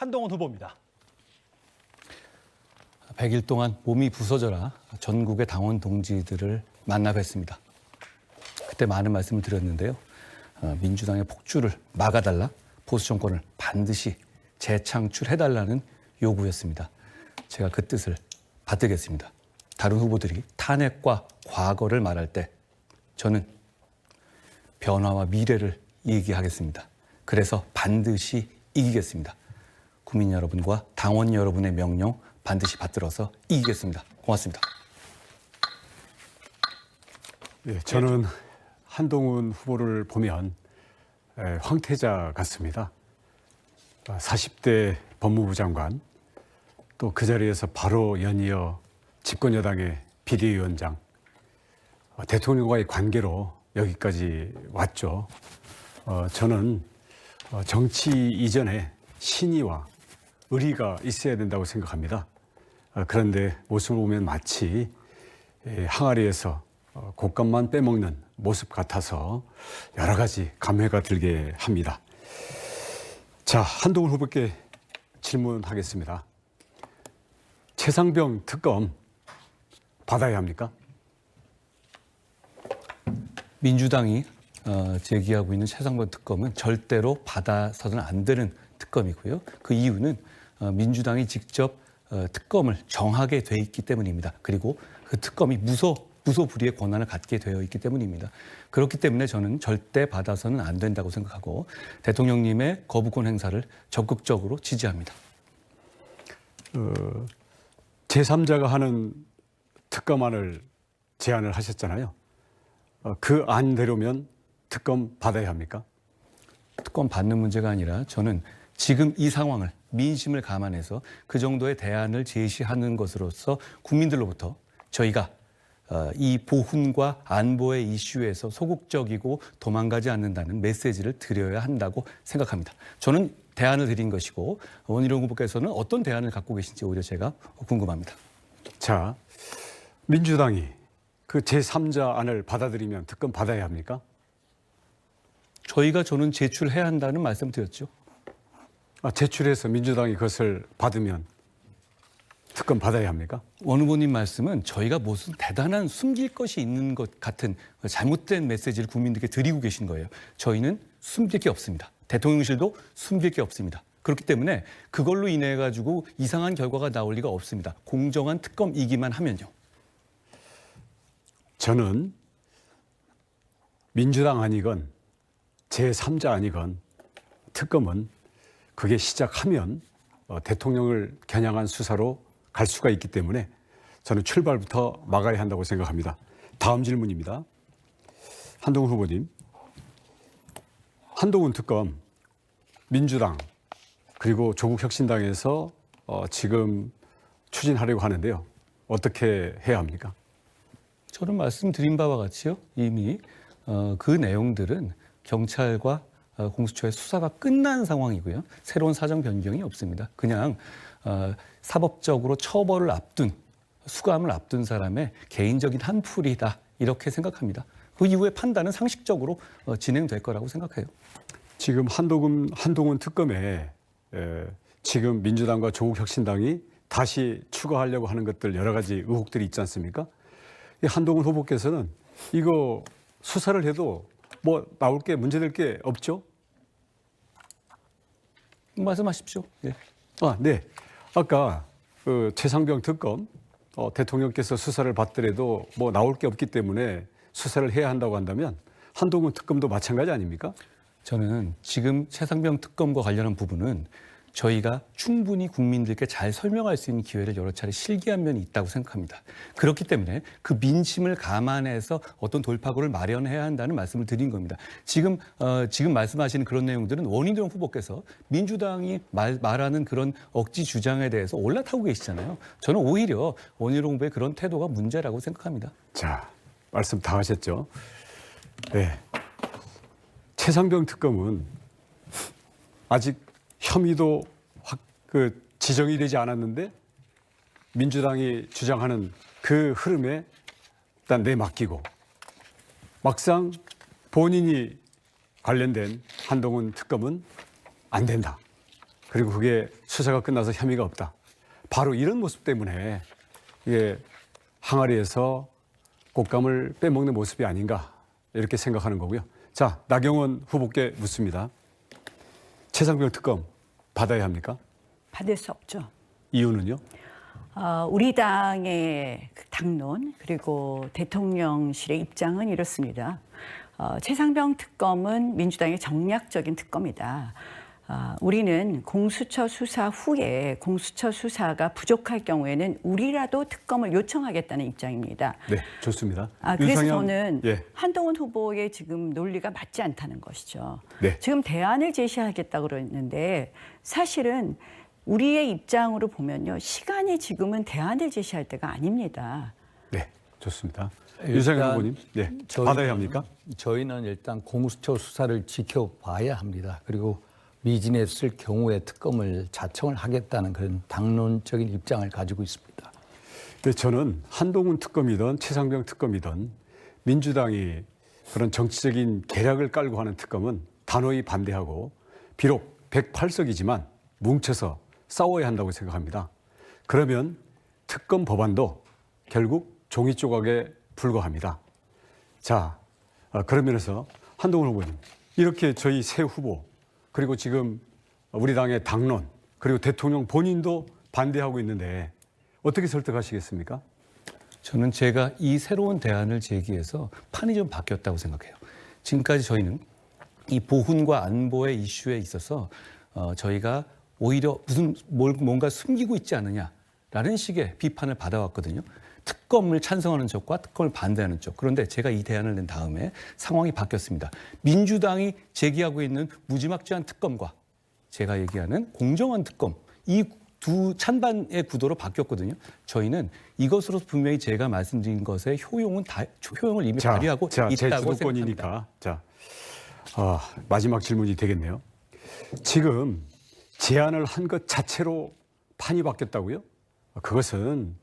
한동훈 후보입니다. 100일 동안 몸이 부서져라 전국의 당원 동지들을 만나 뵀습니다. 그때 많은 말씀을 드렸는데요. 민주당의 폭주를 막아달라, 보수 정권을 반드시 재창출해달라는 요구였습니다. 제가 그 뜻을 받들겠습니다. 다른 후보들이 탄핵과 과거를 말할 때 저는 변화와 미래를 얘기하겠습니다. 그래서 반드시 이기겠습니다. 국민 여러분과 당원 여러분의 명령 반드시 받들어서 이기겠습니다. 고맙습니다. 네, 저는 한동훈 후보를 보면 황태자 같습니다. 40대 법무부 장관, 또 그 자리에서 바로 연이어 집권여당의 비대위원장, 대통령과의 관계로 여기까지 왔죠. 저는 정치 이전에 신의와 의리가 있어야 된다고 생각합니다. 그런데 모습을 보면 마치 항아리에서 곶감만 빼먹는 모습 같아서 여러 가지 감회가 들게 합니다. 자, 한동훈 후보께 질문하겠습니다. 최상병 특검 받아야 합니까? 민주당이 제기하고 있는 최상병 특검은 절대로 받아서는 안 되는 특검이고요. 그 이유는 민주당이 직접 특검을 정하게 돼 있기 때문입니다. 그리고 그 특검이 무소불위의 권한을 갖게 되어 있기 때문입니다. 그렇기 때문에 저는 절대 받아서는 안 된다고 생각하고 대통령님의 거부권 행사를 적극적으로 지지합니다. 제3자가 하는 특검안을 제안을 하셨잖아요. 그 안대로면 특검 받아야 합니까? 특검 받는 문제가 아니라 저는 지금 이 상황을 민심을 감안해서 그 정도의 대안을 제시하는 것으로서 국민들로부터 저희가 이 보훈과 안보의 이슈에서 소극적이고 도망가지 않는다는 메시지를 드려야 한다고 생각합니다. 저는 대안을 드린 것이고 원희룡 후보께서는 어떤 대안을 갖고 계신지 오히려 제가 궁금합니다. 자, 민주당이 그 제3자 안을 받아들이면 특검 받아야 합니까? 저는 제출해야 한다는 말씀을 드렸죠. 제출해서 민주당이 그것을 받으면 특검 받아야 합니까? 원 후보님 말씀은 저희가 무슨 대단한 숨길 것이 있는 것 같은 잘못된 메시지를 국민들께 드리고 계신 거예요. 저희는 숨길 게 없습니다. 대통령실도 숨길 게 없습니다. 그렇기 때문에 그걸로 인해 가지고 이상한 결과가 나올 리가 없습니다. 공정한 특검이기만 하면요. 저는 민주당 아니건 제3자 아니건 특검은 그게 시작하면 대통령을 겨냥한 수사로 갈 수가 있기 때문에 저는 출발부터 막아야 한다고 생각합니다. 다음 질문입니다. 한동훈 후보님, 한동훈 특검 민주당 그리고 조국혁신당에서 지금 추진하려고 하는데요. 어떻게 해야 합니까? 저는 말씀드린 바와 같이요. 이미 그 내용들은 경찰과 공수처의 수사가 끝난 상황이고요. 새로운 사정 변경이 없습니다. 그냥 사법적으로 처벌을 앞둔, 수감을 앞둔 사람의 개인적인 한풀이다 이렇게 생각합니다. 그 이후의 판단은 상식적으로 진행될 거라고 생각해요. 지금 한동훈 특검에 지금 민주당과 조국혁신당이 다시 추가하려고 하는 것들 여러 가지 의혹들이 있지 않습니까? 한동훈 후보께서는 이거 수사를 해도 뭐 나올 게 문제될 게 없죠? 말씀하십시오. 예. 네. 아까 그 최상병 특검 대통령께서 수사를 받더라도 뭐 나올 게 없기 때문에 수사를 해야 한다고 한다면 한동훈 특검도 마찬가지 아닙니까? 저는 지금 최상병 특검과 관련한 부분은 저희가 충분히 국민들께 잘 설명할 수 있는 기회를 여러 차례 실기한 면이 있다고 생각합니다. 그렇기 때문에 그 민심을 감안해서 어떤 돌파구를 마련해야 한다는 말씀을 드린 겁니다. 지금 말씀하시는 그런 내용들은 원희룡 후보께서 민주당이 말하는 그런 억지 주장에 대해서 올라타고 계시잖아요. 저는 오히려 원희룡 후보의 그런 태도가 문제라고 생각합니다. 자, 말씀 다 하셨죠? 네. 최상병 특검은 아직 혐의도 지정이 되지 않았는데 민주당이 주장하는 그 흐름에 일단 내맡기고 막상 본인이 관련된 한동훈 특검은 안 된다. 그리고 그게 수사가 끝나서 혐의가 없다. 바로 이런 모습 때문에 이게 항아리에서 곶감을 빼먹는 모습이 아닌가 이렇게 생각하는 거고요. 자, 나경원 후보께 묻습니다. 최상병 특검 받아야 합니까? 받을 수 없죠. 이유는요? 우리 당의 그 당론 그리고 대통령실의 입장은 이렇습니다. 최상병 특검은 민주당의 정략적인 특검이다. 우리는 공수처 수사 후에 공수처 수사가 부족할 경우에는 우리라도 특검을 요청하겠다는 입장입니다. 네, 좋습니다. 그래서 윤상현, 저는 예. 한동훈 후보의 지금 논리가 맞지 않다는 것이죠. 네. 지금 대안을 제시하겠다고 그러는데 사실은 우리의 입장으로 보면요. 시간이 지금은 대안을 제시할 때가 아닙니다. 네, 좋습니다. 일단 윤상현 후보님, 네, 받아야 합니까? 저희는 일단 공수처 수사를 지켜봐야 합니다. 그리고 미진했을 경우에 특검을 자청을 하겠다는 그런 당론적인 입장을 가지고 있습니다. 네, 저는 한동훈 특검이든 최상병 특검이든 민주당이 그런 정치적인 계략을 깔고 하는 특검은 단호히 반대하고 비록 108석이지만 뭉쳐서 싸워야 한다고 생각합니다. 그러면 특검 법안도 결국 종이 조각에 불과합니다. 자, 그런 면에서 한동훈 후보님, 이렇게 저희 새 후보 그리고 지금 우리 당의 당론 그리고 대통령 본인도 반대하고 있는데 어떻게 설득하시겠습니까? 저는 제가 이 새로운 대안을 제기해서 판이 좀 바뀌었다고 생각해요. 지금까지 저희는 이 보훈과 안보의 이슈에 있어서 저희가 오히려 뭔가 숨기고 있지 않느냐라는 식의 비판을 받아왔거든요. 특검을 찬성하는 쪽과 특검을 반대하는 쪽. 그런데 제가 이 대안을 낸 다음에 상황이 바뀌었습니다. 민주당이 제기하고 있는 무지막지한 특검과 제가 얘기하는 공정한 특검, 이 두 찬반의 구도로 바뀌었거든요. 저희는 이것으로 분명히 제가 말씀드린 것의 효용을 이미 발휘하고 제 있다고 생각합니다. 주도권이니까. 자, 마지막 질문이 되겠네요. 지금 제안을 한 것 자체로 판이 바뀌었다고요? 그것은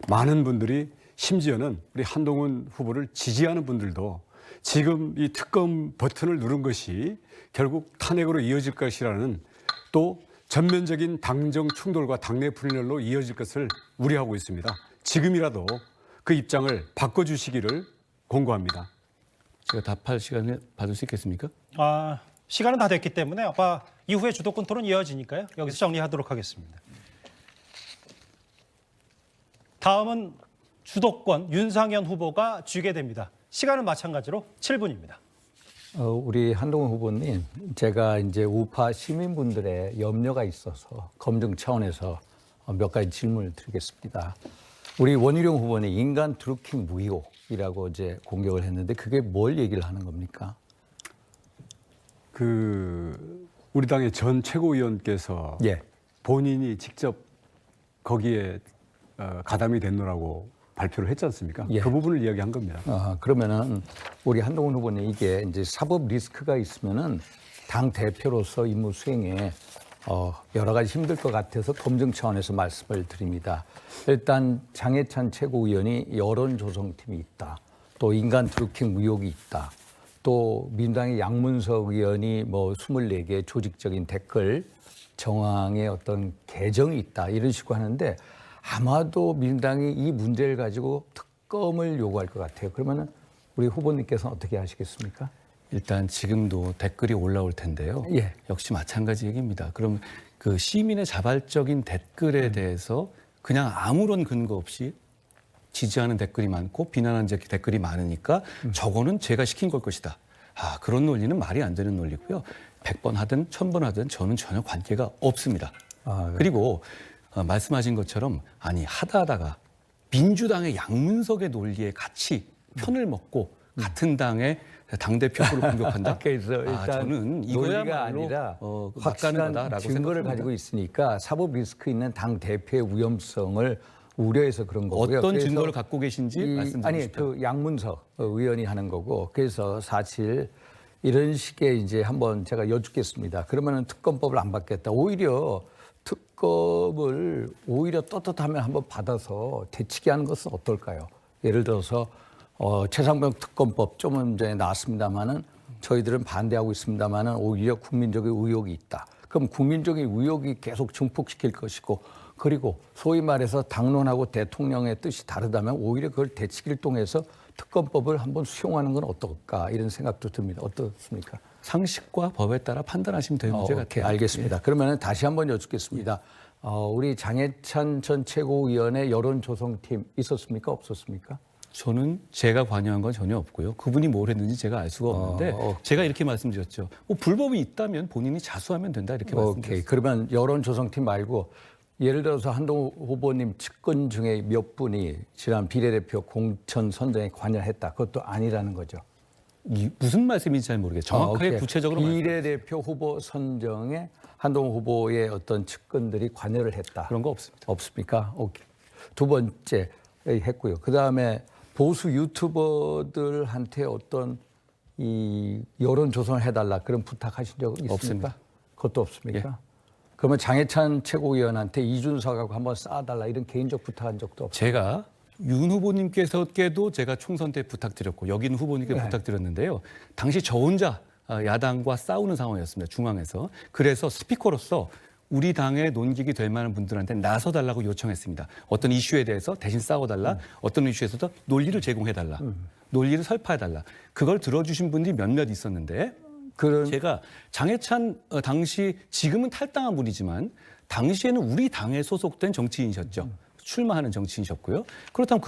많은 분들이 심지어는 우리 한동훈 후보를 지지하는 분들도 지금 이 특검 버튼을 누른 것이 결국 탄핵으로 이어질 것이라는 또 전면적인 당정 충돌과 당내 분열로 이어질 것을 우려하고 있습니다. 지금이라도 그 입장을 바꿔주시기를 공고합니다. 제가 답할 시간을 받을 수 있겠습니까? 시간은 다 됐기 때문에 아마 이후에 주도권 토론 이어지니까요. 여기서 정리하도록 하겠습니다. 다음은 주도권 윤상현 후보가 쥐게 됩니다. 시간은 마찬가지로 7분입니다. 우리 한동훈 후보님, 제가 이제 우파 시민분들의 염려가 있어서 검증 차원에서 몇 가지 질문을 드리겠습니다. 우리 원희룡 후보는 인간 트루킹 무의혹이라고 이제 공격을 했는데 그게 뭘 얘기를 하는 겁니까? 우리 당의 전 최고위원께서 예. 본인이 직접 거기에 가담이 됐노라고 발표를 했지 않습니까? 예. 그 부분을 이야기한 겁니다. 그러면은 우리 한동훈 후보는 이게 이제 사법 리스크가 있으면은 당 대표로서 임무 수행에 여러 가지 힘들 것 같아서 검증 차원에서 말씀을 드립니다. 일단 장해찬 최고위원이 여론조성팀이 있다. 또 인간 트루킹 의혹이 있다. 또 민주당의 양문석 의원이 뭐 24개 조직적인 댓글 정황의 어떤 개정이 있다. 이런 식으로 하는데 아마도 민주당이 이 문제를 가지고 특검을 요구할 것 같아요. 그러면은 우리 후보님께서는 어떻게 하시겠습니까? 일단 지금도 댓글이 올라올 텐데요. 예. 역시 마찬가지 얘기입니다. 그럼 그 시민의 자발적인 댓글에 대해서 그냥 아무런 근거 없이 지지하는 댓글이 많고 비난하는 댓글이 많으니까 저거는 제가 시킨 걸 것이다. 그런 논리는 말이 안 되는 논리고요. 100번 하든 1000번 하든 저는 전혀 관계가 없습니다. 그리고 말씀하신 것처럼 하다가 민주당의 양문석의 논리에 같이 편을 먹고 같은 당의 당대표 후보를 공격한다? 그래서 일단 저는 논리가 이거야말로 아니라 막가는 확실한 거다라고 증거를 생각합니다. 가지고 있으니까 사법 리스크 있는 당 대표의 위험성을 우려해서 그런 거고요. 어떤 그래서 증거를 갖고 계신지 말씀 아니 주십시오. 그 양문석 의원이 하는 거고 그래서 사실 이런 식의 이제 한번 제가 여쭙겠습니다. 그러면은 특검법을 안 받겠다. 오히려 특검을 오히려 떳떳하면 한번 받아서 되치게 하는 것은 어떨까요? 예를 들어서 최상병 특검법 좀 전에 나왔습니다마는 저희들은 반대하고 있습니다마는 오히려 국민적인 의혹이 있다. 그럼 국민적인 의혹이 계속 증폭시킬 것이고 그리고 소위 말해서 당론하고 대통령의 뜻이 다르다면 오히려 그걸 대치기를 통해서 특검법을 한번 수용하는 건 어떨까 이런 생각도 듭니다. 어떻습니까? 상식과 법에 따라 판단하시면 될 문제 오케이, 같아요. 알겠습니다. 그러면 다시 한번 여쭙겠습니다. 우리 장해찬 전 최고위원의 여론조성팀 있었습니까? 없었습니까? 저는 제가 관여한 건 전혀 없고요. 그분이 뭘 했는지 제가 알 수가 없는데 제가 이렇게 말씀드렸죠. 뭐 불법이 있다면 본인이 자수하면 된다 이렇게 오케이. 말씀드렸어요. 그러면 여론조성팀 말고 예를 들어서 한동훈 후보님 측근 중에 몇 분이 지난 비례대표 공천 선정에 관여했다. 그것도 아니라는 거죠. 무슨 말씀인지 잘 모르겠어요. 정확하게 오케이. 구체적으로 비례대표 후보 선정에 한동훈 후보의 어떤 측근들이 관여를 했다. 그런 거 없습니다. 없습니까? 오케이. 두 번째 했고요. 그 다음에 보수 유튜버들한테 어떤 이 여론 조성을 해달라 그런 부탁하신 적 있습니까? 없습니다. 그것도 없습니까? 그러면 장해찬 최고위원한테 이준석하고 한번 쌓아달라 이런 개인적 부탁한 적도 없어요. 제가 윤 후보님께서께도 제가 총선 때 부탁드렸고 여기 있는 후보님께 부탁드렸는데요. 당시 저 혼자 야당과 싸우는 상황이었습니다. 중앙에서. 그래서 스피커로서 우리 당의 논객이 될 만한 분들한테 나서달라고 요청했습니다. 어떤 이슈에 대해서 대신 싸워달라. 어떤 이슈에서도 논리를 제공해달라. 논리를 설파해달라. 그걸 들어주신 분들이 몇몇 있었는데 제가 장해찬 당시 지금은 탈당한 분이지만 당시에는 우리 당에 소속된 정치인이셨죠. 출마하는 정치인이셨고요. 그렇다면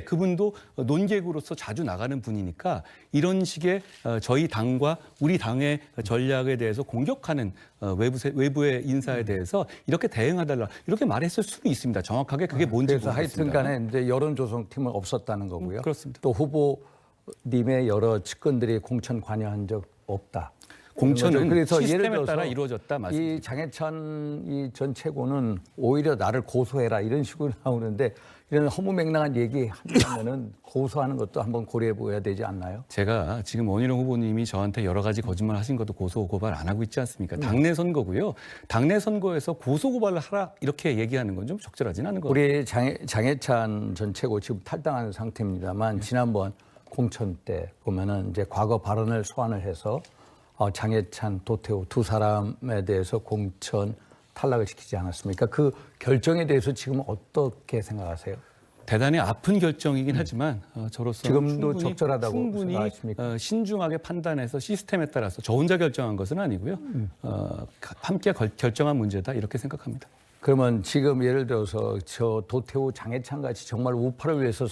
그분도 논객으로서 자주 나가는 분이니까 이런 식의 저희 당과 우리 당의 전략에 대해서 공격하는 외부의 인사에 대해서 이렇게 대응하달라 이렇게 말했을 수는 있습니다. 정확하게 그게 뭔지 그래서 모르겠습니다. 하여튼간에 이제 여론조성팀은 없었다는 거고요. 그렇습니다. 또 후보님의 여러 측근들이 공천 관여한 적 없다. 공천은 그래서 시스템에 예를 들어서 따라 이루어졌다 맞습니다. 이 장해찬 이 전 최고는 오히려 나를 고소해라 이런 식으로 나오는데 이런 허무맹랑한 얘기 하면은 고소하는 것도 한번 고려해 보아야 되지 않나요? 제가 지금 원희룡 후보님이 저한테 여러 가지 거짓말 하신 것도 고소 고발 안 하고 있지 않습니까? 당내 선거고요. 당내 선거에서 고소 고발을 하라 이렇게 얘기하는 건 좀 적절하진 않은 것 같아요. 우리 장해찬 전 최고 지금 탈당한 상태입니다만 지난번 공천 때 보면은 이제 과거 발언을 소환을 해서 장해찬, 도태우 두 사람에 대해서 공천 탈락을 시키지 않았습니까? 그 결정에 대해서 지금 어떻게 생각하세요? 대단히 아픈 결정이긴 하지만 저로서 지금도 적절하다고 충분히 생각하십니까? 신중하게 판단해서 시스템에 따라서 저 혼자 결정한 것은 아니고요. 함께 결정한 문제다 이렇게 생각합니다. 그러면 지금 예를 들어서 저 도태우, 장해찬 같이 정말 우파를 위해서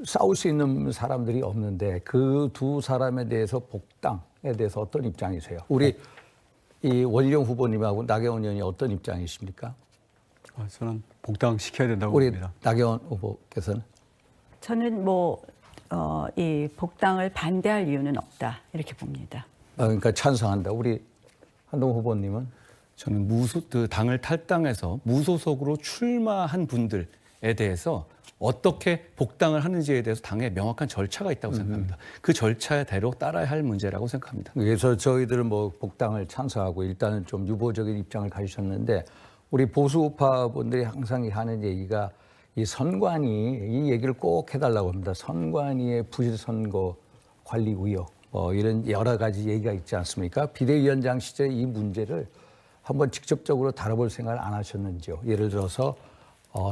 싸울 수 있는 사람들이 없는데 그 두 사람에 대해서 복당에 대해서 어떤 입장이세요? 우리 이 원희룡 후보님하고 나경원 의원이 어떤 입장이십니까? 저는 복당시켜야 된다고 우리 봅니다. 나경원 후보께서는 저는 이 복당을 반대할 이유는 없다 이렇게 봅니다. 그러니까 찬성한다. 우리 한동훈 후보님은 저는 당을 탈당해서 무소속으로 출마한 분들에 대해서 어떻게 복당을 하는지에 대해서 당에 명확한 절차가 있다고 생각합니다. 그 절차대로 따라야 할 문제라고 생각합니다. 그래서 저희들은 복당을 찬성하고 일단은 좀 유보적인 입장을 가지셨는데 우리 보수 우파분들이 항상 하는 얘기가 이 선관위 이 얘기를 꼭 해달라고 합니다. 선관위의 부실 선거 관리 의혹 이런 여러 가지 얘기가 있지 않습니까? 비대위원장 시절에 이 문제를 한번 직접적으로 다뤄볼 생각을 안 하셨는지요? 예를 들어서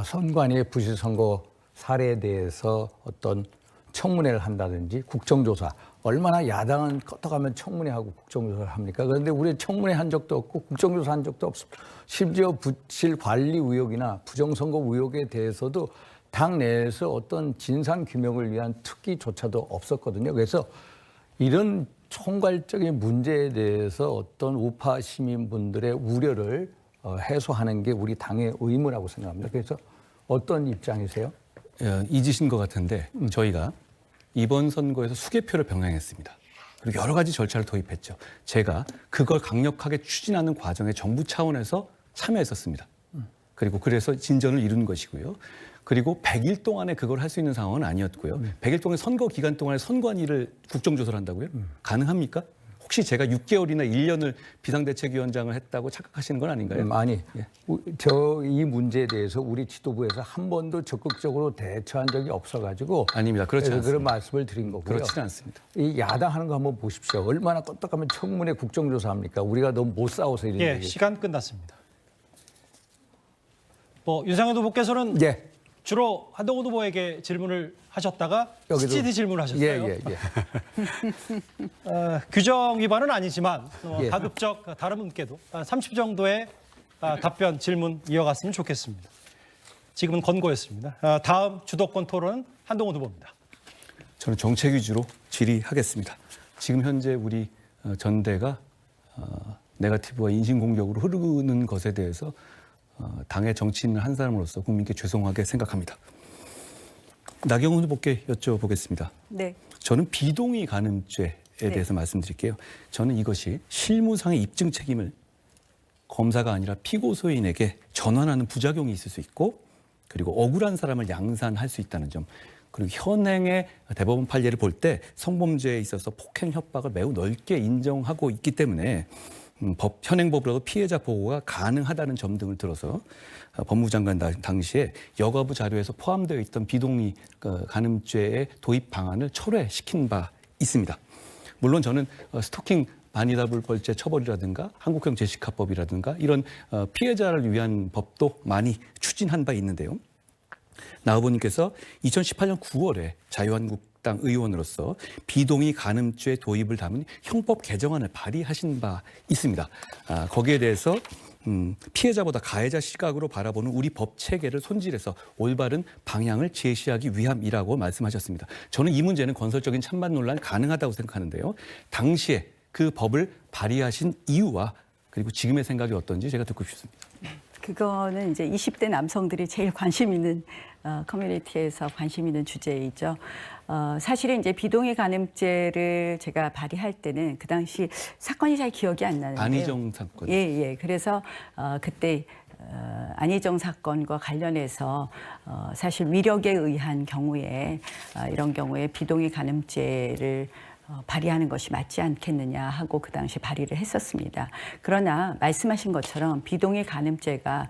선관위의 부실 선거 사례에 대해서 어떤 청문회를 한다든지 국정조사 얼마나 야당은 껐다가면 청문회하고 국정조사를 합니까? 그런데 우리 청문회 한 적도 없고 국정조사 한 적도 없습니다. 심지어 부실 관리 의혹이나 부정선거 의혹에 대해서도 당 내에서 어떤 진상규명을 위한 특기조차도 없었거든요. 그래서 이런 총괄적인 문제에 대해서 어떤 우파 시민분들의 우려를 해소하는 게 우리 당의 의무라고 생각합니다. 그래서 어떤 입장이세요? 잊으신 것 같은데 저희가 이번 선거에서 수개표를 병행했습니다. 그리고 여러 가지 절차를 도입했죠. 제가 그걸 강력하게 추진하는 과정에 정부 차원에서 참여했었습니다. 그리고 그래서 진전을 이룬 것이고요. 그리고 100일 동안에 그걸 할 수 있는 상황은 아니었고요. 100일 동안 선거 기간 동안에 선관위를 국정조사를 한다고요? 가능합니까? 혹시 제가 6개월이나 1년을 비상대책위원장을 했다고 착각하시는 건 아닌가요? 아니, 저 이 문제에 대해서 우리 지도부에서 한 번도 적극적으로 대처한 적이 없어가지고 아닙니다. 그렇지 그래서 않습니다. 그런 말씀을 드린 거고요. 그렇지는 않습니다. 이 야당 하는 거 한번 보십시오. 얼마나 껐떡하면 청문회 국정조사합니까? 우리가 너무 못 싸워서 이런 예, 얘기. 시간 끝났습니다. 윤상현 후보께서는 예. 주로 한동훈 후보에게 질문을 하셨다가 여기도- CGD 질문을 하셨어요. 예. 규정 위반은 아니지만 예. 가급적 다른 분께도 30 정도의 답변 질문 이어갔으면 좋겠습니다. 지금은 권고였습니다. 다음 주도권 토론은 한동훈 후보입니다. 저는 정책 위주로 질의하겠습니다. 지금 현재 우리 전대가 네거티브와 인신공격으로 흐르는 것에 대해서 당의 정치인 한 사람으로서 국민께 죄송하게 생각합니다. 나경원 후보께 여쭤보겠습니다. 네. 저는 비동의 간음죄에 대해서 말씀드릴게요. 저는 이것이 실무상의 입증 책임을 검사가 아니라 피고소인에게 전환하는 부작용이 있을 수 있고, 그리고 억울한 사람을 양산할 수 있다는 점, 그리고 현행의 대법원 판례를 볼 때 성범죄에 있어서 폭행 협박을 매우 넓게 인정하고 있기 때문에 현행법으로도 피해자 보호가 가능하다는 점 등을 들어서 법무장관 당시에 여가부 자료에서 포함되어 있던 비동의 간음죄의 도입 방안을 철회시킨 바 있습니다. 물론 저는 스토킹 반의다불벌죄 처벌이라든가 한국형 제시카법이라든가 이런 피해자를 위한 법도 많이 추진한 바 있는데요. 나 후보님께서 2018년 9월에 자유한국당 의원으로서 비동의 간음죄 도입을 담은 형법 개정안을 발의하신 바 있습니다. 거기에 대해서 피해자보다 가해자 시각으로 바라보는 우리 법 체계를 손질해서 올바른 방향을 제시하기 위함이라고 말씀하셨습니다. 저는 이 문제는 건설적인 찬반 논란 가능하다고 생각하는데요. 당시에 그 법을 발의하신 이유와 그리고 지금의 생각이 어떤지 제가 듣고 싶습니다. 그거는 이제 20대 남성들이 제일 관심 있는 커뮤니티에서 관심 있는 주제이죠. 사실은 이제 비동의 간음죄를 제가 발의할 때는 그 당시 사건이 잘 기억이 안 나는데요. 안희정 사건. 예. 그래서 그때 안희정 사건과 관련해서 사실 위력에 의한 경우에 이런 경우에 비동의 간음죄를 발의하는 것이 맞지 않겠느냐 하고 그 당시 발의를 했었습니다. 그러나 말씀하신 것처럼 비동의 간음죄가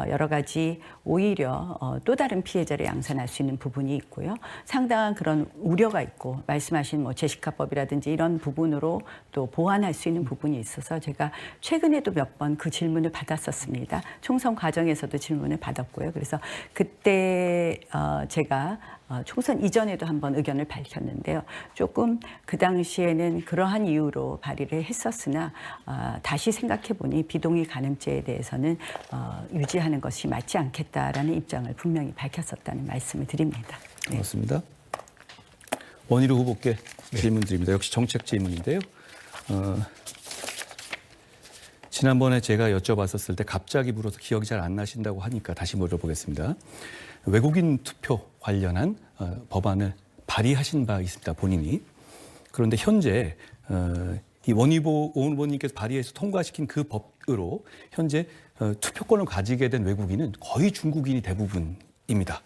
여러 가지 오히려 또 다른 피해자를 양산할 수 있는 부분이 있고요. 상당한 그런 우려가 있고 말씀하신 제시카법이라든지 이런 부분으로 또 보완할 수 있는 부분이 있어서 제가 최근에도 몇 번 그 질문을 받았었습니다. 총선 과정에서도 질문을 받았고요. 그래서 그때 제가 총선 이전에도 한번 의견을 밝혔는데요. 조금 그 당시에는 그러한 이유로 발의를 했었으나 다시 생각해 보니 비동의 간음죄에 대해서는 유지하는 것이 맞지 않겠다라는 입장을 분명히 밝혔었다는 말씀을 드립니다. 네. 고맙습니다. 원희룡 후보께 질문 드립니다. 역시 정책 질문인데요. 지난번에 제가 여쭤봤었을 때 갑자기 물어서 기억이 잘 안 나신다고 하니까 다시 물어보겠습니다. 외국인 투표 관련한 법안을 발의하신 바 있습니다. 본인이. 그런데 현재 이 원희보 후보님께서 발의해서 통과시킨 그 법으로 현재 투표권을 가지게 된 외국인은 거의 중국인이 대부분입니다.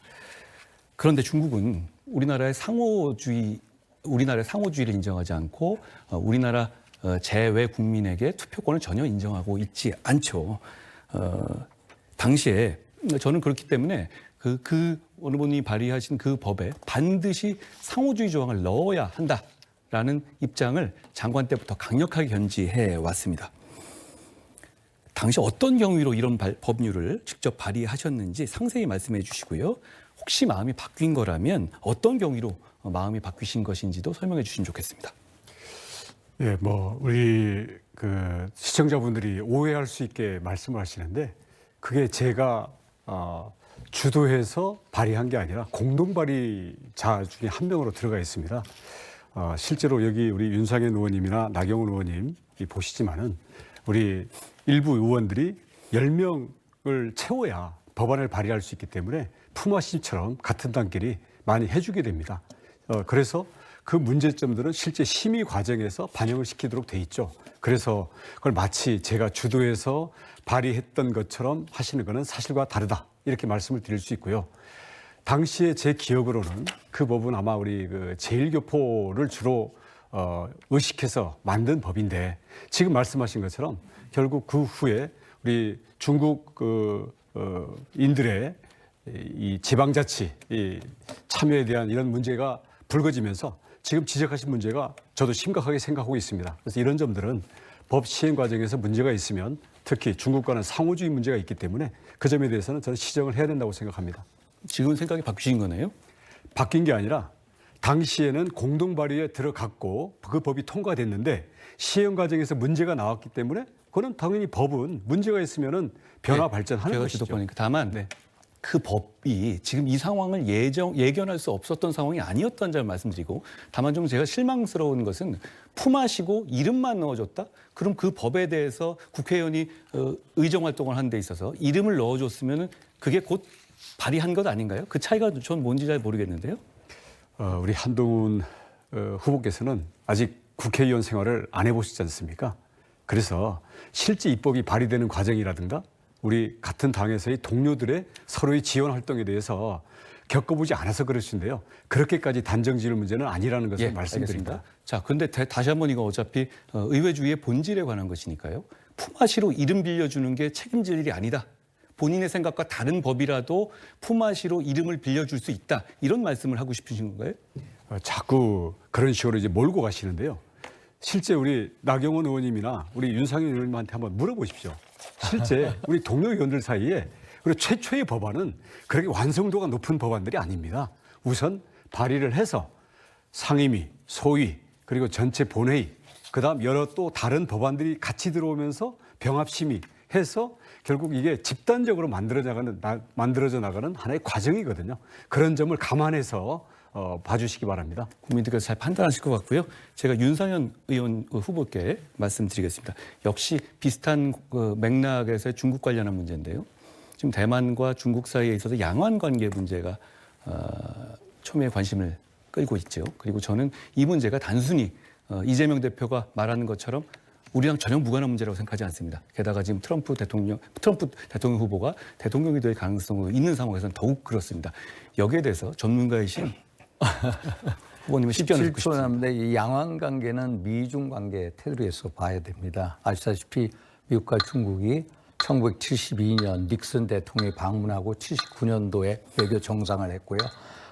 그런데 중국은 우리나라의 상호주의를 인정하지 않고 우리나라 제외 국민에게 투표권을 전혀 인정하고 있지 않죠. 당시에 저는 그렇기 때문에 그 어느 분이 발의하신 그 법에 반드시 상호주의 조항을 넣어야 한다라는 입장을 장관 때부터 강력하게 견지해 왔습니다. 당시 어떤 경위로 이런 법률을 직접 발의하셨는지 상세히 말씀해 주시고요. 혹시 마음이 바뀐 거라면 어떤 경위로 마음이 바뀌신 것인지도 설명해 주시면 좋겠습니다. 예, 우리 시청자분들이 오해할 수 있게 말씀을 하시는데 그게 제가 주도해서 발의한 게 아니라 공동 발의자 중에 한 명으로 들어가 있습니다. 실제로 여기 우리 윤상현 의원님이나 나경원 의원님 보시지만은 우리 일부 의원들이 10명을 채워야 법안을 발의할 수 있기 때문에 품앗이처럼 같은 당끼리 많이 해주게 됩니다. 그래서 그 문제점들은 실제 심의 과정에서 반영을 시키도록 돼 있죠. 그래서 그걸 마치 제가 주도해서 발의했던 것처럼 하시는 것은 사실과 다르다. 이렇게 말씀을 드릴 수 있고요. 당시에 제 기억으로는 그 법은 아마 우리 제1교포를 주로 의식해서 만든 법인데 지금 말씀하신 것처럼 결국 그 후에 우리 중국 인들의 이 지방자치 이 참여에 대한 이런 문제가 불거지면서 지금 지적하신 문제가 저도 심각하게 생각하고 있습니다. 그래서 이런 점들은 법 시행 과정에서 문제가 있으면 특히 중국과는 상호주의 문제가 있기 때문에 그 점에 대해서는 저는 시정을 해야 된다고 생각합니다. 지금 생각이 바뀌신 거네요? 바뀐 게 아니라 당시에는 공동 발의에 들어갔고 그 법이 통과됐는데 시행 과정에서 문제가 나왔기 때문에 그거는 당연히 법은 문제가 있으면은 변화 발전하는 제가 것이죠. 지도권이니까. 다만 그 법이 지금 이 상황을 예견할 수 없었던 상황이 아니었던 점을 말씀드리고, 다만 좀 제가 실망스러운 것은 품앗이고 이름만 넣어줬다? 그럼 그 법에 대해서 국회의원이 의정 활동을 하는 데 있어서 이름을 넣어줬으면 그게 곧 발의한 것 아닌가요? 그 차이가 전 뭔지 잘 모르겠는데요. 우리 한동훈 후보께서는 아직 국회의원 생활을 안 해보시지 않습니까? 그래서 실제 입법이 발의되는 과정이라든가 우리 같은 당에서의 동료들의 서로의 지원 활동에 대해서 겪어보지 않아서 그러신데요. 그렇게까지 단정 지을 문제는 아니라는 것을 말씀드립니다. 알겠습니다. 자, 근데 다시 한번 이거 어차피 의회주의의 본질에 관한 것이니까요. 품앗이로 이름 빌려주는 게 책임질 일이 아니다. 본인의 생각과 다른 법이라도 품앗이로 이름을 빌려줄 수 있다. 이런 말씀을 하고 싶으신 건가요? 자꾸 그런 식으로 이제 몰고 가시는데요. 실제 우리 나경원 의원님이나 우리 윤상현 의원님한테 한번 물어보십시오. 실제 우리 동료 의원들 사이에 그리고 최초의 법안은 그렇게 완성도가 높은 법안들이 아닙니다. 우선 발의를 해서 상임위, 소위, 그리고 전체 본회의, 그다음 여러 또 다른 법안들이 같이 들어오면서 병합심의해서 결국 이게 집단적으로 만들어져 나가는 하나의 과정이거든요. 그런 점을 감안해서 봐주시기 바랍니다. 국민들께서 잘 판단하실 것 같고요. 제가 윤상현 의원 후보께 말씀드리겠습니다. 역시 비슷한 맥락에서의 중국 관련한 문제인데요. 지금 대만과 중국 사이에 있어서 양안 관계 문제가 초미의 관심을 끌고 있죠. 그리고 저는 이 문제가 단순히 이재명 대표가 말하는 것처럼 우리랑 전혀 무관한 문제라고 생각하지 않습니다. 게다가 지금 트럼프 대통령 후보가 대통령이 될 가능성이 있는 상황에서는 더욱 그렇습니다. 여기에 대해서 전문가이신 후보님의 십견을 듣고 싶습니다. 17초 남는데 이 양안 관계는 미중 관계 테두리에서 봐야 됩니다. 아시다시피 미국과 중국이 1972년 닉슨 대통령이 방문하고 79년도에 외교 정상을 했고요.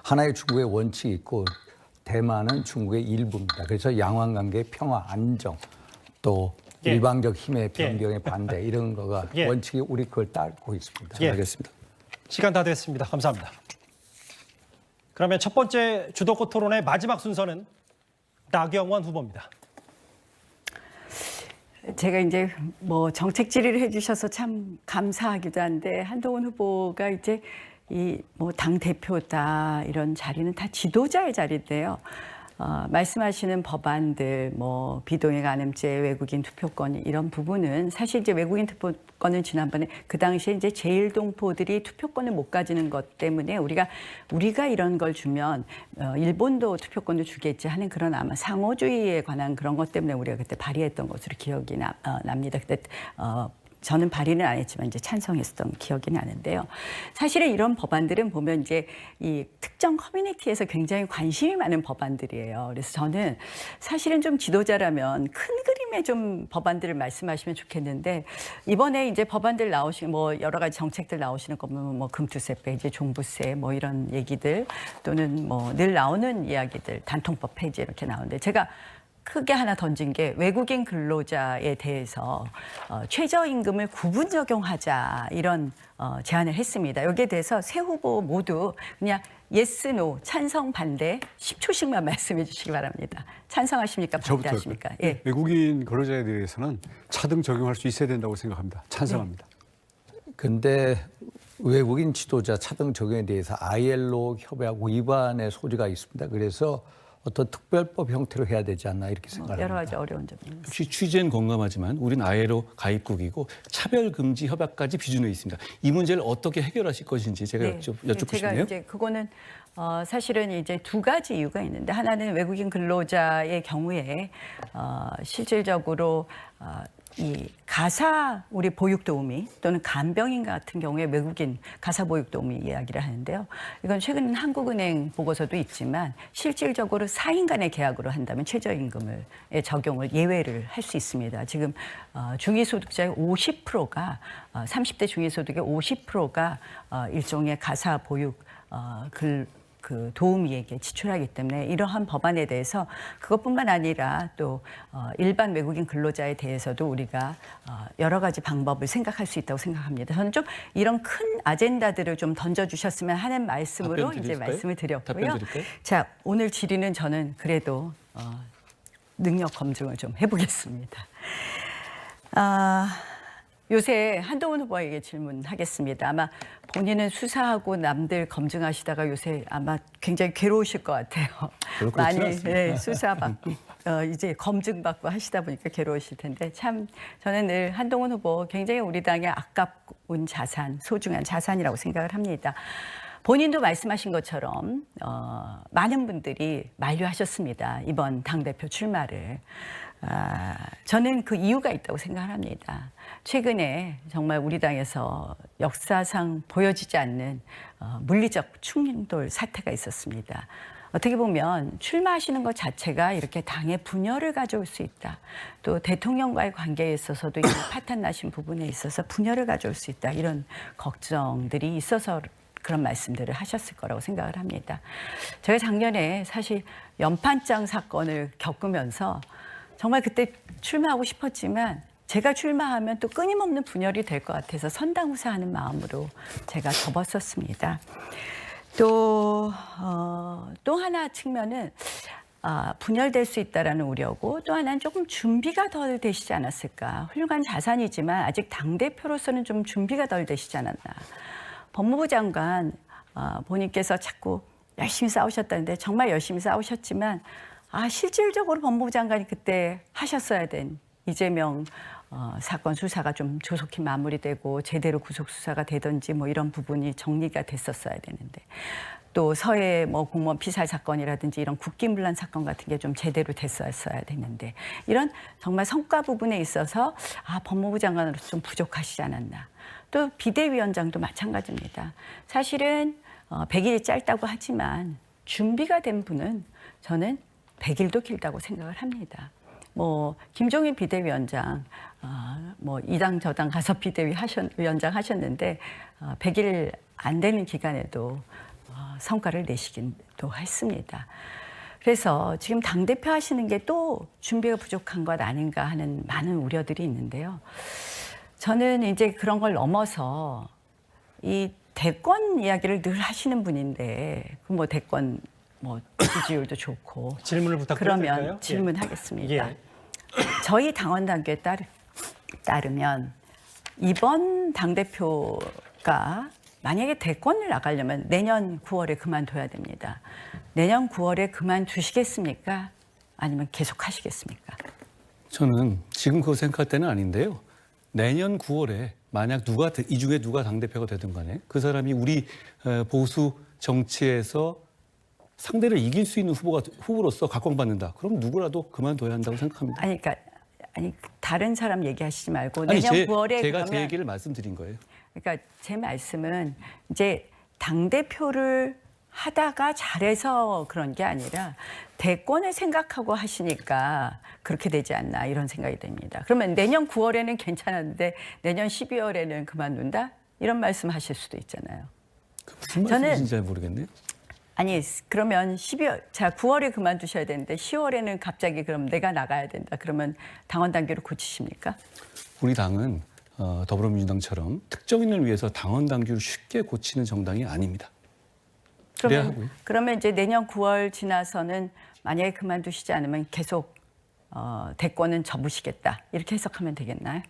하나의 중국의 원칙이 있고 대만은 중국의 일부입니다. 그래서 양안 관계의 평화, 안정, 또 일방적 힘의 변경에 반대 이런 거가 원칙이 우리 그걸 따르고 있습니다. 알겠습니다. 시간 다 됐습니다. 감사합니다. 그러면 첫 번째 주도권 토론의 마지막 순서는 나경원 후보입니다. 제가 이제 뭐 정책 질의를 해주셔서 참 감사하기도 한데 한동훈 후보가 이제 이 뭐 당 대표다 이런 자리는 다 지도자의 자리인데요. 말씀하시는 법안들, 뭐 비동의 간음죄, 외국인 투표권 이런 부분은 사실 이제 외국인 투표권은 지난번에 그 당시에 이제 제1동포들이 투표권을 못 가지는 것 때문에 우리가 이런 걸 주면 일본도 투표권을 주겠지 하는 그런 아마 상호주의에 관한 그런 것 때문에 우리가 그때 발의했던 것으로 기억이 납니다. 그때 저는 발의는 안 했지만 이제 찬성했었던 기억이 나는데요. 사실은 이런 법안들은 보면 이제 이 특정 커뮤니티에서 굉장히 관심이 많은 법안들이에요. 그래서 저는 사실은 좀 지도자라면 큰 그림의 좀 법안들을 말씀하시면 좋겠는데 이번에 이제 법안들 나오시는 뭐 여러 가지 정책들 나오시는 거 보면 뭐 금투세 폐지, 종부세 뭐 이런 얘기들 또는 뭐 늘 나오는 이야기들, 단통법 폐지 이렇게 나오는데 제가 크게 하나 던진 게 외국인 근로자에 대해서 최저임금을 구분 적용하자 이런 제안을 했습니다. 여기에 대해서 세 후보 모두 그냥 예스, 노, 찬성, 반대 10초씩만 말씀해 주시기 바랍니다. 찬성하십니까? 반대하십니까? 예. 외국인 근로자에 대해서는 차등 적용할 수 있어야 된다고 생각합니다. 찬성합니다. 근데 외국인 지도자 차등 적용에 대해서 ILO 협약 위반의 소지가 있습니다. 그래서 어떤 특별법 형태로 해야 되지 않나 이렇게 생각합니다. 여러 가지 어려운 점이 있습니다. 역시 취지는 건강하지만 우리는 ILO 가입국이고 차별금지 협약까지 비준해 있습니다. 이 문제를 어떻게 해결하실 것인지 제가 여쭙고 제가 싶네요. 이제 그거는 사실은 이제 두 가지 이유가 있는데 하나는 외국인 근로자의 경우에 실질적으로 이 가사 우리 보육도우미 또는 간병인 같은 경우에 외국인 가사 보육도우미 이야기를 하는데요. 이건 최근 한국은행 보고서도 있지만 실질적으로 4인 간의 계약으로 한다면 최저임금을 적용을 예외를 할 수 있습니다. 지금 중위소득자의 50%가 30대 중위소득의 50%가 일종의 가사 보육 그 도우미에게 지출하기 때문에 이러한 법안에 대해서 그것뿐만 아니라 또 일반 외국인 근로자에 대해서도 우리가 여러 가지 방법을 생각할 수 있다고 생각합니다. 저는 좀 이런 큰 아젠다들을 좀 던져주셨으면 하는 말씀으로 답변 이제 드릴까요? 말씀을 드렸고요. 답변 드릴까요? 자, 오늘 질의는 저는 그래도 능력 검증을 좀 해보겠습니다. 요새 한동훈 후보에게 질문하겠습니다. 아마 본인은 수사하고 남들 검증하시다가 요새 아마 굉장히 괴로우실 것 같아요. 많이 수사받고 이제 검증받고 하시다 보니까 괴로우실 텐데 참 저는 늘 한동훈 후보 굉장히 우리 당의 아까운 자산, 소중한 자산이라고 생각을 합니다. 본인도 말씀하신 것처럼 많은 분들이 만류하셨습니다. 이번 당대표 출마를. 저는 그 이유가 있다고 생각합니다. 최근에 정말 우리 당에서 역사상 보여지지 않는 물리적 충돌 사태가 있었습니다. 어떻게 보면 출마하시는 것 자체가 이렇게 당의 분열을 가져올 수 있다. 또 대통령과의 관계에 있어서도 이런 파탄 나신 부분에 있어서 분열을 가져올 수 있다. 이런 걱정들이 있어서 그런 말씀들을 하셨을 거라고 생각을 합니다. 제가 작년에 사실 연판장 사건을 겪으면서 정말 그때 출마하고 싶었지만 제가 출마하면 또 끊임없는 분열이 될 것 같아서 선당후사하는 마음으로 제가 접었었습니다. 또 하나 측면은 분열될 수 있다라는 우려고 또 하나는 조금 준비가 덜 되시지 않았을까. 훌륭한 자산이지만 아직 당대표로서는 좀 준비가 덜 되시지 않았나. 법무부 장관 본인께서 자꾸 열심히 싸우셨다는데 정말 열심히 싸우셨지만 실질적으로 법무부 장관이 그때 하셨어야 된 이재명 사건 수사가 좀 조속히 마무리되고 제대로 구속 수사가 되든지 뭐 이런 부분이 정리가 됐었어야 되는데 또 서해 뭐 공무원 피살 사건이라든지 이런 국기문란 사건 같은 게 좀 제대로 됐었어야 되는데 이런 정말 성과 부분에 있어서 법무부 장관으로서 좀 부족하시지 않았나. 또 비대위원장도 마찬가지입니다. 사실은 100일이 짧다고 하지만 준비가 된 분은 저는 100일도 길다고 생각을 합니다. 뭐 김종인 비대위원장 이 당 저 당 가서 비대위원장 하셨는데 100일 안 되는 기간에도 성과를 내시기도 했습니다. 그래서 지금 당대표 하시는 게 또 준비가 부족한 것 아닌가 하는 많은 우려들이 있는데요. 저는 이제 그런 걸 넘어서 이 대권 이야기를 늘 하시는 분인데 그 대권 지지율도 좋고 질문을 부탁드려도 될까요? 그러면 질문하겠습니다. 예. 저희 당원 단계에 따르면 이번 당대표가 만약에 대권을 나가려면 내년 9월에 그만둬야 됩니다. 내년 9월에 그만두시겠습니까? 아니면 계속 하시겠습니까? 저는 지금 그거 생각할 때는 아닌데요. 내년 9월에 만약 이 중에 누가 당대표가 되든 간에 그 사람이 우리 보수 정치에서 상대를 이길 수 있는 후보로서 각광받는다. 그럼 누구라도 그만둬야 한다고 생각합니다. 아니 다른 사람 얘기하시지 말고 내년 9월에 제가 제 얘기를 말씀드린 거예요. 그러니까 제 말씀은 이제 당대표를 하다가 잘해서 그런 게 아니라 대권을 생각하고 하시니까 그렇게 되지 않나 이런 생각이 듭니다. 그러면 내년 9월에는 괜찮았는데 내년 12월에는 그만둔다? 이런 말씀 하실 수도 있잖아요. 무슨 말씀인지 잘 모르겠네요. 아니 그러면 9월에 그만두셔야 되는데 10월에는 갑자기 그럼 내가 나가야 된다. 그러면 당원 단계로 고치십니까? 우리 당은 더불어민주당처럼 특정인을 위해서 당원 당규를 쉽게 고치는 정당이 아닙니다. 그러면 이제 내년 9월 지나서는 만약에 그만두시지 않으면 계속 대권은 접으시겠다. 이렇게 해석하면 되겠나요?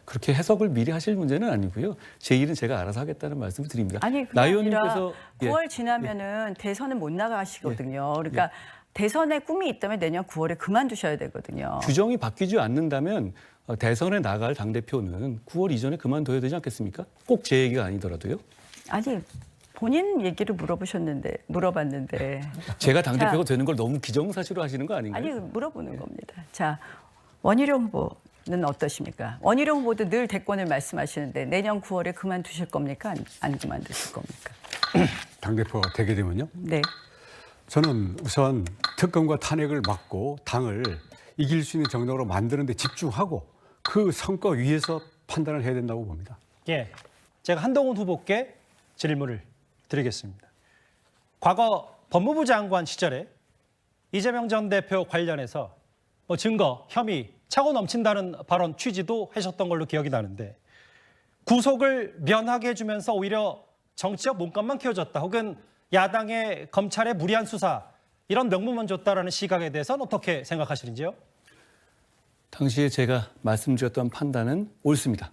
그렇게 해석을 미리 하실 문제는 아니고요. 제 일은 제가 알아서 하겠다는 말씀을 드립니다. 아니 그게 아니라 9월 지나면은 대선은 못 나가시거든요. 그러니까 대선에 꿈이 있다면 내년 9월에 그만두셔야 되거든요. 규정이 바뀌지 않는다면 대선에 나갈 당대표는 9월 이전에 그만둬야 되지 않겠습니까? 꼭 제 얘기가 아니더라도요. 아니 본인 얘기를 물어봤는데 제가 당대표가 되는 걸 너무 기정사실로 하시는 거 아닌가요? 아니 물어보는 겁니다. 자 원희룡 후보 어떠십니까? 원희룡 후보도 늘 대권을 말씀하시는데 내년 9월에 그만두실 겁니까? 안 그만두실 겁니까? 당대표가 되게 되면요. 네. 저는 우선 특검과 탄핵을 막고 당을 이길 수 있는 정당으로 만드는 데 집중하고 그 성과 위에서 판단을 해야 된다고 봅니다. 예, 제가 한동훈 후보께 질문을 드리겠습니다. 과거 법무부 장관 시절에 이재명 전 대표 관련해서 뭐 증거, 혐의, 차고 넘친다는 발언 취지도 하셨던 걸로 기억이 나는데 구속을 면하게 해주면서 오히려 정치적 몸값만 키워줬다 혹은 야당의 검찰의 무리한 수사 이런 명분만 줬다라는 시각에 대해서는 어떻게 생각하시는지요? 당시에 제가 말씀드렸던 판단은 옳습니다.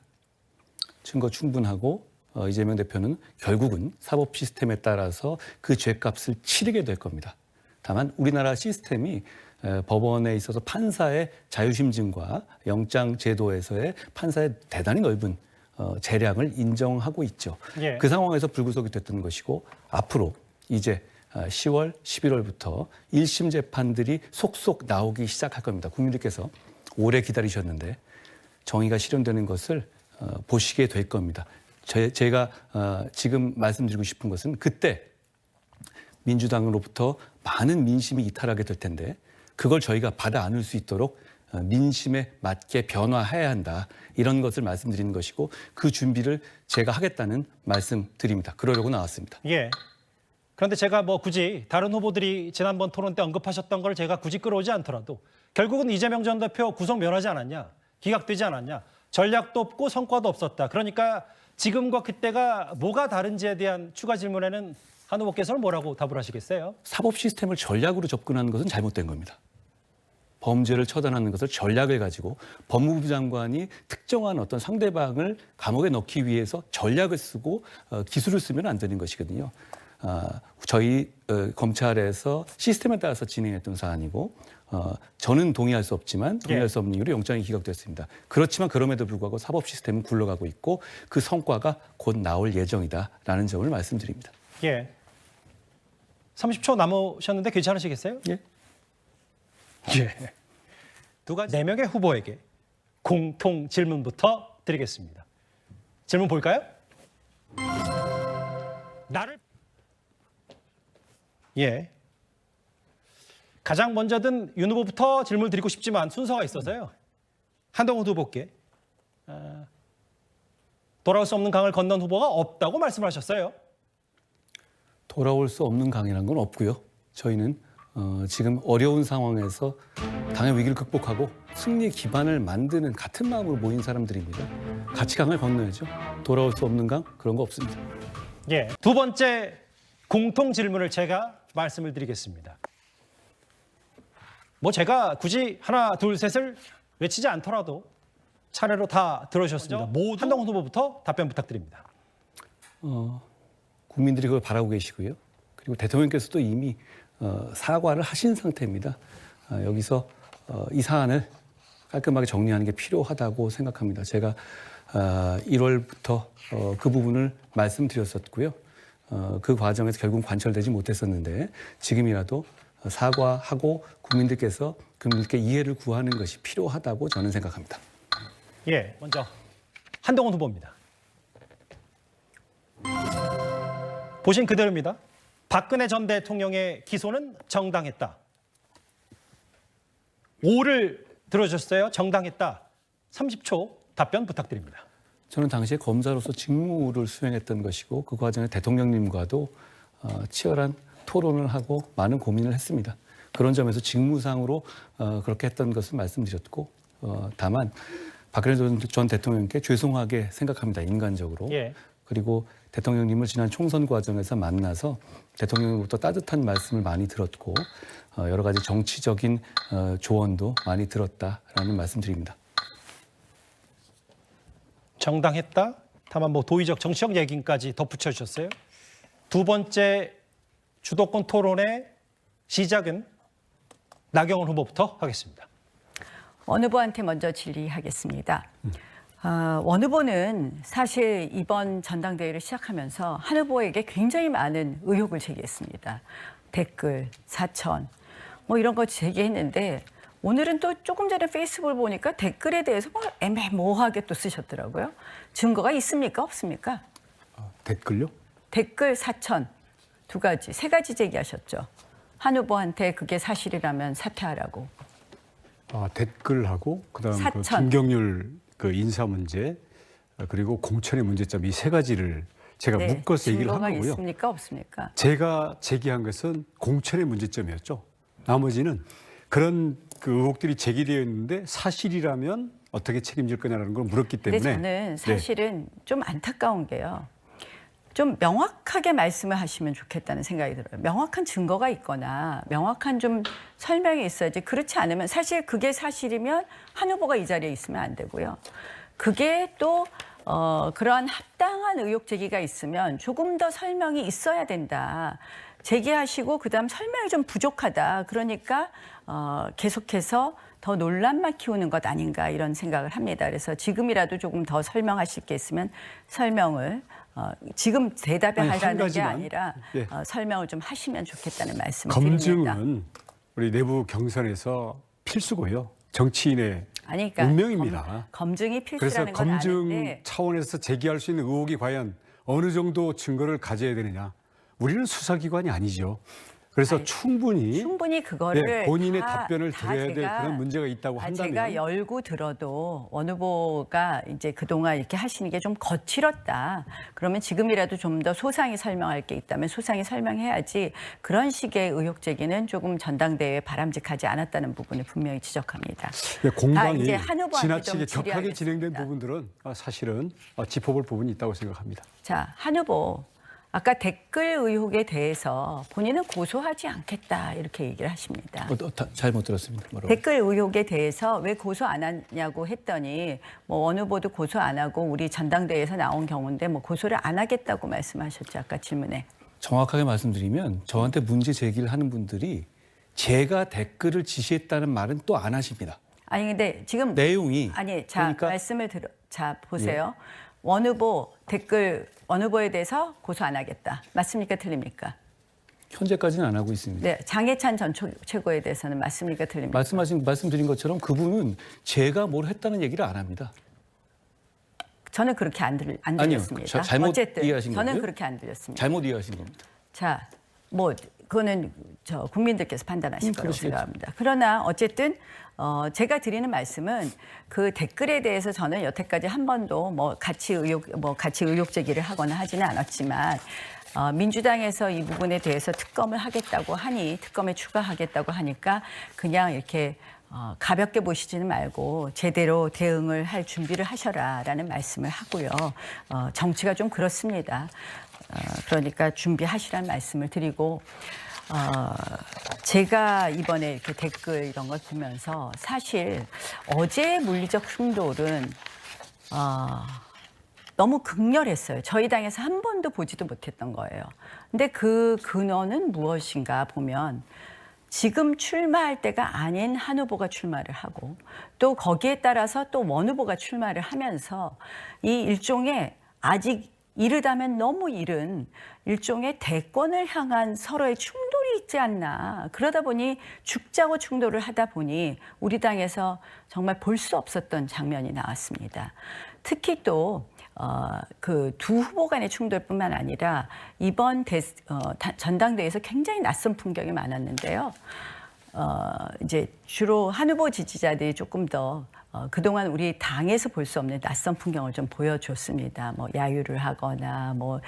증거 충분하고 이재명 대표는 결국은 사법 시스템에 따라서 그 죄값을 치르게 될 겁니다. 다만 우리나라 시스템이 법원에 있어서 판사의 자유심증과 영장 제도에서의 판사의 대단히 넓은 재량을 인정하고 있죠. 예. 그 상황에서 불구속이 됐던 것이고 앞으로 이제 10월, 11월부터 1심 재판들이 속속 나오기 시작할 겁니다. 국민들께서 오래 기다리셨는데 정의가 실현되는 것을 보시게 될 겁니다. 제가 지금 말씀드리고 싶은 것은 그때 민주당으로부터 많은 민심이 이탈하게 될 텐데 그걸 저희가 받아 안을 수 있도록 민심에 맞게 변화해야 한다. 이런 것을 말씀드리는 것이고 그 준비를 제가 하겠다는 말씀드립니다. 그러려고 나왔습니다. 예. 그런데 제가 뭐 굳이 다른 후보들이 지난번 토론 때 언급하셨던 걸 제가 굳이 끌어오지 않더라도 결국은 이재명 전 대표 구속 면하지 않았냐, 기각되지 않았냐, 전략도 없고 성과도 없었다. 그러니까 지금과 그때가 뭐가 다른지에 대한 추가 질문에는 한 후보께서는 뭐라고 답을 하시겠어요? 사법 시스템을 전략으로 접근하는 것은 잘못된 겁니다. 범죄를 처단하는 것을 전략을 가지고 법무부 장관이 특정한 어떤 상대방을 감옥에 넣기 위해서 전략을 쓰고 기술을 쓰면 안 되는 것이거든요. 저희 검찰에서 시스템에 따라서 진행했던 사안이고 저는 동의할 수 없지만 동의할 수 없는 이유로 영장이 기각됐습니다. 그렇지만 그럼에도 불구하고 사법 시스템은 굴러가고 있고 그 성과가 곧 나올 예정이다라는 점을 말씀드립니다. 예. 30초 남으셨는데 괜찮으시겠어요? 예. 예. 두 가지 4명의 후보에게 공통 질문부터 드리겠습니다. 질문 볼까요? 나를 예. 가장 먼저 든 윤 후보부터 질문을 드리고 싶지만 순서가 있어서요. 한동훈 후보께 돌아올 수 없는 강을 건넌 후보가 없다고 말씀하셨어요. 돌아올 수 없는 강이라는 건 없고요. 저희는 지금 어려운 상황에서 당의 위기를 극복하고 승리의 기반을 만드는 같은 마음으로 모인 사람들입니다. 같이 강을 건너야죠. 돌아올 수 없는 강 그런 거 없습니다. 예. 두 번째 공통 질문을 제가 말씀을 드리겠습니다. 뭐 제가 굳이 하나, 둘, 셋을 외치지 않더라도 차례로 다 들어주셨습니다. 모두 한동훈 후보부터 답변 부탁드립니다. 국민들이 그걸 바라고 계시고요. 그리고 대통령께서도 이미 사과를 하신 상태입니다. 여기서 이 사안을 깔끔하게 정리하는 게 필요하다고 생각합니다. 제가 1월부터 그 부분을 말씀드렸었고요. 그 과정에서 결국 관철되지 못했었는데 지금이라도 사과하고 국민들께 이해를 구하는 것이 필요하다고 저는 생각합니다. 예, 먼저 한동훈 후보입니다. 보신 그대로입니다. 박근혜 전 대통령의 기소는 정당했다. 5를 들어주셨어요. 정당했다. 30초 답변 부탁드립니다. 저는 당시에 검사로서 직무를 수행했던 것이고 그 과정에 대통령님과도 치열한 토론을 하고 많은 고민을 했습니다. 그런 점에서 직무상으로 그렇게 했던 것을 말씀드렸고 다만 박근혜 전 대통령께 죄송하게 생각합니다. 인간적으로. 예. 그리고 대통령님을 지난 총선 과정에서 만나서 대통령으로부터 따뜻한 말씀을 많이 들었고 여러 가지 정치적인 조언도 많이 들었다라는 말씀드립니다. 정당했다. 다만 뭐 도의적 정치적 얘기까지 덧붙여 주셨어요. 두 번째 주도권 토론의 시작은 나경원 후보부터 하겠습니다. 원 후보한테 먼저 질의하겠습니다. 원 후보는 사실 이번 전당대회를 시작하면서 한 후보에게 굉장히 많은 의혹을 제기했습니다. 댓글, 사천, 뭐 이런 거 제기했는데 오늘은 또 조금 전에 페이스북을 보니까 댓글에 대해서 뭐 애매모호하게 또 쓰셨더라고요. 증거가 있습니까? 없습니까? 댓글요? 댓글 4천, 2가지, 3가지 제기하셨죠. 한 후보한테 그게 사실이라면 사퇴하라고. 댓글하고 그다음 그 사천. 김경률 그 인사 문제 그리고 공천의 문제점 이 3가지를 제가 네, 묶어서 얘기를 한 증거가 거고요. 있습니까? 없습니까? 제가 제기한 것은 공천의 문제점이었죠. 나머지는 그런 그 의혹들이 제기되어 있는데 사실이라면 어떻게 책임질 거냐라는 걸 물었기 근데 때문에 저는 사실은 좀 안타까운 게요. 좀 명확하게 말씀을 하시면 좋겠다는 생각이 들어요. 명확한 증거가 있거나 명확한 좀 설명이 있어야지. 그렇지 않으면 사실 그게 사실이면 한 후보가 이 자리에 있으면 안 되고요. 그게 또 그러한 합당한 의혹 제기가 있으면 조금 더 설명이 있어야 된다. 제기하시고 그다음 설명이 좀 부족하다. 그러니까 계속해서 더 논란만 키우는 것 아닌가 이런 생각을 합니다. 그래서 지금이라도 조금 더 설명하실 게 있으면 설명을 지금 대답을 아니, 한 하라는 게 가지만. 아니라 예. 설명을 좀 하시면 좋겠다는 말씀을 드립니다. 검증은 우리 내부 경선에서 필수고요. 정치인의 아니, 그러니까 운명입니다. 검증이 그래서 필수라는 건 검증 아는데 차원에서 제기할 수 있는 의혹이 과연 어느 정도 증거를 가져야 되느냐. 우리는 수사기관이 아니죠. 그래서 충분히 그거를 본인의 다- 답변을 다 드려야 될 제가- 그런 문제가 있다고 다 한다면 제가 열고 들어도 원 후보가 이제 그동안 이렇게 하시는 게 좀 거칠었다. 그러면 지금이라도 좀 더 소상히 설명할 게 있다면 소상히 설명해야지 그런 식의 의혹 제기는 조금 전당대회에 바람직하지 않았다는 부분을 분명히 지적합니다. 공방이 이제 한 후보한테 지나치게 좀 격하게 진행된 질의하겠습니다. 부분들은 사실은 짚어볼 부분이 있다고 생각합니다. 자, 한 후보. 아까 댓글 의혹에 대해서 본인은 고소하지 않겠다 이렇게 얘기를 하십니다. 잘못 들었습니다. 뭐라고? 댓글 의혹에 대해서 왜 고소 안 하냐고 했더니 뭐 원 후보도 고소 안 하고 우리 전당대회에서 나온 경우인데 뭐 고소를 안 하겠다고 말씀하셨죠. 아까 질문에. 정확하게 말씀드리면 저한테 문제 제기를 하는 분들이 제가 댓글을 지시했다는 말은 또 안 하십니다. 아니 근데 지금 내용이 아니 자 그러니까 말씀을 들어 자 보세요. 원 후보 댓글 원 후보에 대해서 고소 안 하겠다. 맞습니까? 틀립니까? 현재까지는 안 하고 있습니다. 네, 장해찬 전 최고에 대해서는 맞습니까? 틀립니까? 말씀드린 것처럼 그분은 제가 뭘 했다는 얘기를 안 합니다. 저는 그렇게 안 아니요, 들렸습니다. 잘못 어쨌든 이해하신 저는 거고요. 그렇게 안 들렸습니다. 잘못 이해하신 겁니다. 자, 뭐 그거는 저 국민들께서 판단하실 거라고 그러시겠죠. 생각합니다. 그러나 어쨌든 제가 드리는 말씀은 그 댓글에 대해서 저는 여태까지 한 번도 같이 의혹 제기를 하거나 하지는 않았지만 민주당에서 이 부분에 대해서 특검을 하겠다고 하니 특검에 추가하겠다고 하니까 그냥 이렇게 가볍게 보시지는 말고 제대로 대응을 할 준비를 하셔라라는 말씀을 하고요. 정치가 좀 그렇습니다. 그러니까 준비하시라는 말씀을 드리고 제가 이번에 이렇게 댓글 이런 걸 보면서 사실 어제의 물리적 충돌은 너무 극렬했어요. 저희 당에서 한 번도 보지도 못했던 거예요. 근데 그 근원은 무엇인가 보면 지금 출마할 때가 아닌 한 후보가 출마를 하고 또 거기에 따라서 또 원 후보가 출마를 하면서 이 일종의 아직 이르다면 너무 이른 일종의 대권을 향한 서로의 충돌이 있지 않나. 그러다 보니 죽자고 충돌을 하다 보니 우리 당에서 정말 볼 수 없었던 장면이 나왔습니다. 특히 또 그 두 후보 간의 충돌뿐만 아니라 이번 전당대회에서 굉장히 낯선 풍경이 많았는데요. 이제 주로 한 후보 지지자들이 조금 더 그동안 우리 당에서 볼 수 없는 낯선 풍경을 좀 보여줬습니다. 뭐 야유를 하거나 뭐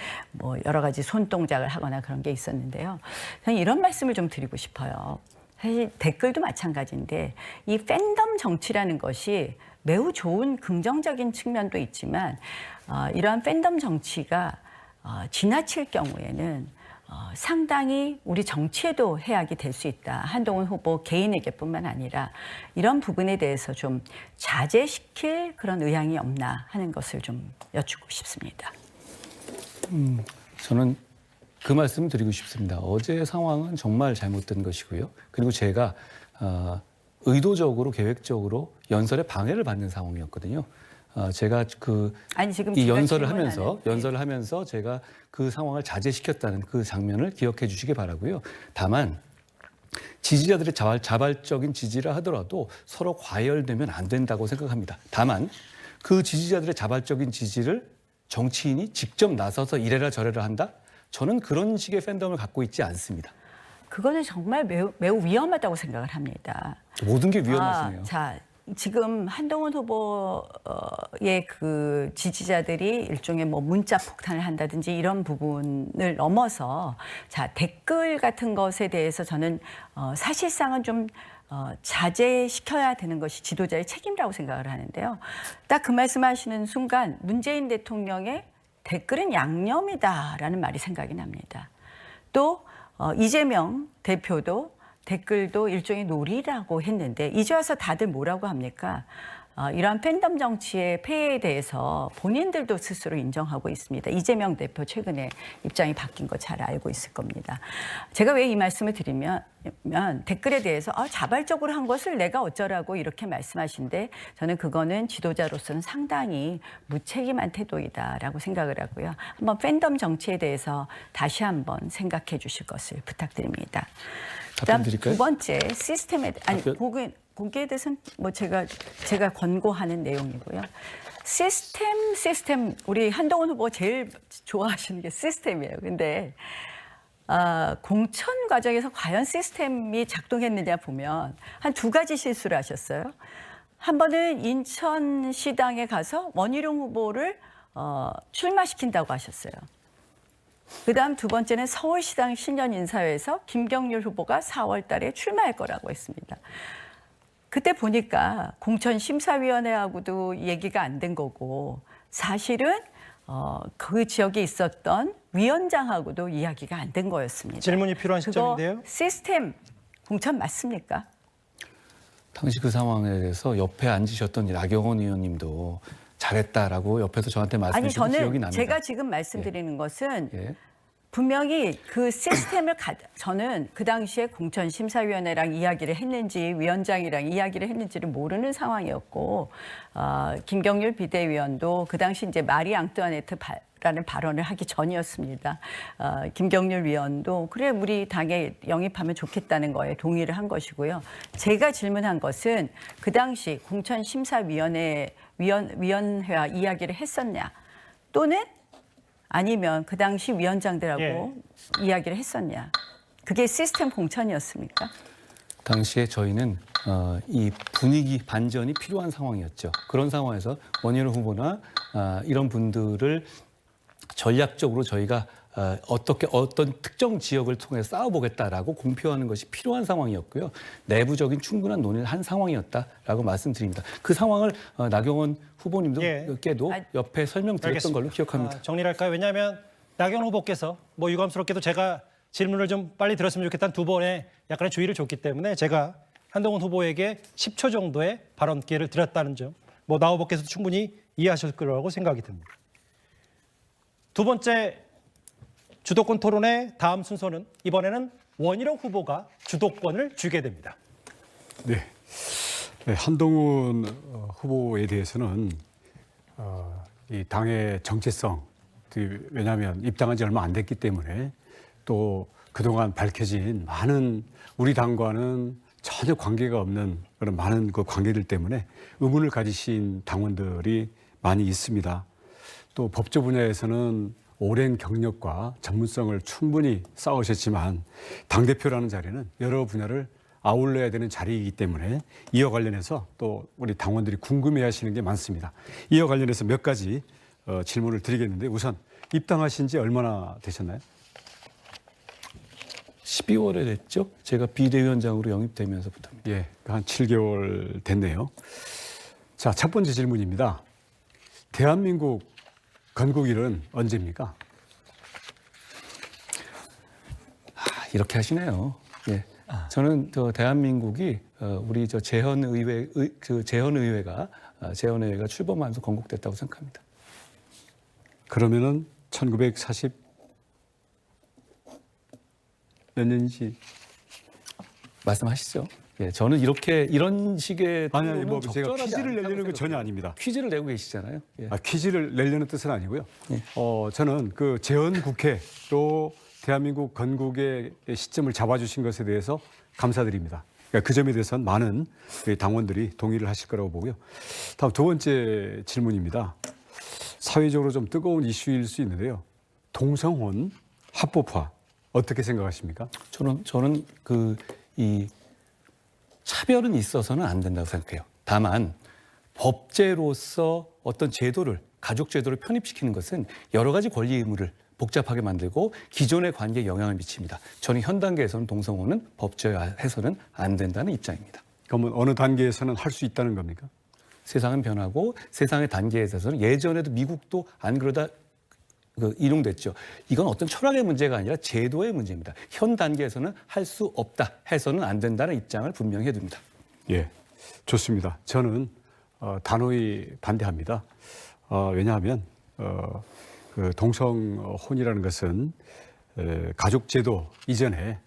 여러 가지 손동작을 하거나 그런 게 있었는데요. 저는 이런 말씀을 좀 드리고 싶어요. 사실 댓글도 마찬가지인데 이 팬덤 정치라는 것이 매우 좋은 긍정적인 측면도 있지만 이러한 팬덤 정치가 지나칠 경우에는 상당히 우리 정치에도 해악이 될 수 있다. 한동훈 후보 개인에게뿐만 아니라 이런 부분에 대해서 좀 자제시킬 그런 의향이 없나 하는 것을 좀 여쭙고 싶습니다. 저는 그 말씀을 드리고 싶습니다. 어제의 상황은 정말 잘못된 것이고요. 그리고 제가 의도적으로 계획적으로 연설에 방해를 받는 상황이었거든요. 제가 아니 지금 이 제가 연설을 질문하는 하면서 제가 그 상황을 자제시켰다는 그 장면을 기억해 주시기 바라고요. 다만 지지자들의 자발적인 지지를 하더라도 서로 과열되면 안 된다고 생각합니다. 다만 그 지지자들의 자발적인 지지를 정치인이 직접 나서서 이래라 저래라 한다? 저는 그런 식의 팬덤을 갖고 있지 않습니다. 그거는 정말 매우 위험하다고 생각을 합니다. 모든 게 위험하시네요. 자, 지금 한동훈 후보의 그 지지자들이 일종의 뭐 문자 폭탄을 한다든지 이런 부분을 넘어서 자, 댓글 같은 것에 대해서 저는 사실상은 좀 자제시켜야 되는 것이 지도자의 책임이라고 생각을 하는데요. 딱 그 말씀하시는 순간 문재인 대통령의 댓글은 양념이다라는 말이 생각이 납니다. 또 이재명 대표도 댓글도 일종의 놀이라고 했는데 이제 와서 다들 뭐라고 합니까? 이러한 팬덤 정치의 폐해에 대해서 본인들도 스스로 인정하고 있습니다. 이재명 대표 최근에 입장이 바뀐 거 잘 알고 있을 겁니다. 제가 왜 이 말씀을 드리면 댓글에 대해서 자발적으로 한 것을 내가 어쩌라고 이렇게 말씀하신데 저는 그거는 지도자로서는 상당히 무책임한 태도이다라고 생각을 하고요. 한번 팬덤 정치에 대해서 다시 한번 생각해 주실 것을 부탁드립니다. 그다음 드릴까요? 두 번째 시스템에 거기에 대해서는 뭐 제가 권고하는 내용이고요. 시스템 우리 한동훈 후보 제일 좋아하시는 게 시스템이에요. 근데 공천 과정에서 과연 시스템이 작동했느냐 보면 한 두 가지 실수를 하셨어요. 한 번은 인천시당에 가서 원희룡 후보를 출마시킨다고 하셨어요. 그다음 두 번째는 서울시당 신년인사회에서 김경률 후보가 4월 달에 출마할 거라고 했습니다. 그때 보니까 공천심사위원회하고도 얘기가 안 된 거고 사실은 그 지역에 있었던 위원장하고도 이야기가 안 된 거였습니다. 질문이 필요한 시점인데요. 시스템 공천 맞습니까? 당시 그 상황에 대해서 옆에 앉으셨던 나경원 의원님도 잘했다라고 옆에서 저한테 말씀하신 기억이 납니다. 제가 지금 말씀드리는 것은 예. 분명히 그 시스템을 저는 그 당시에 공천심사위원회랑 이야기를 했는지 위원장이랑 이야기를 했는지를 모르는 상황이었고 김경률 비대위원도 그 당시 이제 마리 앙뚜아네트라는 발언을 하기 전이었습니다. 김경률 위원도 그래 우리 당에 영입하면 좋겠다는 거에 동의를 한 것이고요. 제가 질문한 것은 그 당시 공천심사위원회와 이야기를 했었냐 또는 아니면 그 당시 위원장들하고 이야기를 했었냐. 그게 시스템 공천이었습니까? 당시에 저희는 이 분위기 반전이 필요한 상황이었죠. 그런 상황에서 원희룡 후보나 이런 분들을 전략적으로 저희가 어떤 특정 지역을 통해 싸워보겠다라고 공표하는 것이 필요한 상황이었고요. 내부적인 충분한 논의를 한 상황이었다라고 말씀드립니다. 그 상황을 나경원 후보님도께도 옆에 설명드렸던 걸로 기억합니다. 정리를 할까요? 왜냐하면 나경원 후보께서 뭐 유감스럽게도 제가 질문을 좀 빨리 들었으면 좋겠다는 두 번의 약간의 주의를 줬기 때문에 제가 한동훈 후보에게 10초 정도의 발언 기회를 드렸다는 점, 뭐 나 후보께서도 충분히 이해하실 거라고 생각이 듭니다. 두 번째 주도권 토론의 다음 순서는 이번에는 원희룡 후보가 주도권을 쥐게 됩니다. 네. 한동훈 후보에 대해서는 이 당의 정체성, 왜냐하면 입당한 지 얼마 안 됐기 때문에 또 그동안 밝혀진 많은 우리 당과는 전혀 관계가 없는 그런 많은 그 관계들 때문에 의문을 가지신 당원들이 많이 있습니다. 또 법조 분야에서는 오랜 경력과 전문성을 충분히 쌓으셨지만 당대표라는 자리는 여러 분야를 아울러야 되는 자리이기 때문에 이와 관련해서 또 우리 당원들이 궁금해하시는 게 많습니다. 이와 관련해서 몇 가지 질문을 드리겠는데 우선 입당하신 지 얼마나 되셨나요? 12월에 됐죠. 제가 비대위원장으로 영입되면서부터입니다. 예, 한 7개월 됐네요. 자, 첫 번째 질문입니다. 대한민국 건국일은 언제입니까? 이렇게 하시네요. 예. 저는 대한민국이 우리 재헌의회가 출범하면서 건국됐다고 생각합니다. 그러면은 1940 몇 년인지 말씀하시죠. 예, 저는 이런 식의 아니 뭐 제가 적절하지 퀴즈를 않다고 내려는 건 전혀 생각해요. 아닙니다. 퀴즈를 내고 계시잖아요. 예. 퀴즈를 내려는 뜻은 아니고요. 예. 저는 그 재헌국회 또 대한민국 건국의 시점을 잡아주신 것에 대해서 감사드립니다. 그러니까 그 점에 대해서는 많은 당원들이 동의를 하실 거라고 보고요. 다음 두 번째 질문입니다. 사회적으로 좀 뜨거운 이슈일 수 있는데요. 동성혼 합법화 어떻게 생각하십니까? 저는 이 차별은 있어서는 안 된다고 생각해요. 다만 법제로서 어떤 제도를 가족 제도를 편입시키는 것은 여러 가지 권리 의무를 복잡하게 만들고 기존의 관계에 영향을 미칩니다. 저는 현 단계에서는 동성혼은 법제화해서는 안 된다는 입장입니다. 그러면 어느 단계에서는 할 수 있다는 겁니까? 세상은 변하고 세상의 단계에 있어서는 예전에도 미국도 안 그러다 인용됐죠. 이건 어떤 철학의 문제가 아니라 제도의 문제입니다. 현 단계에서는 할 수 없다 해서는 안 된다는 입장을 분명히 해둡니다. 예, 좋습니다. 저는 단호히 반대합니다. 왜냐하면 그 동성혼이라는 것은 가족제도 이전에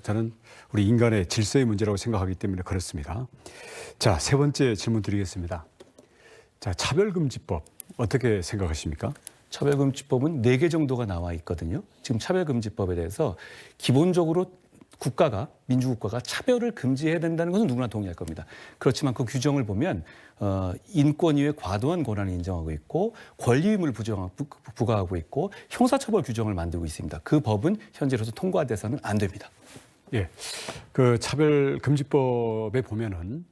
저는 우리 인간의 질서의 문제라고 생각하기 때문에 그렇습니다. 자, 세 번째 질문 드리겠습니다. 자, 차별금지법 어떻게 생각하십니까? 차별금지법은 4개 정도가 나와 있거든요. 지금 차별금지법에 대해서 기본적으로 민주국가가 차별을 금지해야 된다는 것은 누구나 동의할 겁니다. 그렇지만 그 규정을 보면 인권 이외에 과도한 권한을 인정하고 있고 권리 의무를 부과하고 있고 형사처벌 규정을 만들고 있습니다. 그 법은 현재로서 통과돼서는 안 됩니다. 예, 그 차별금지법에 보면은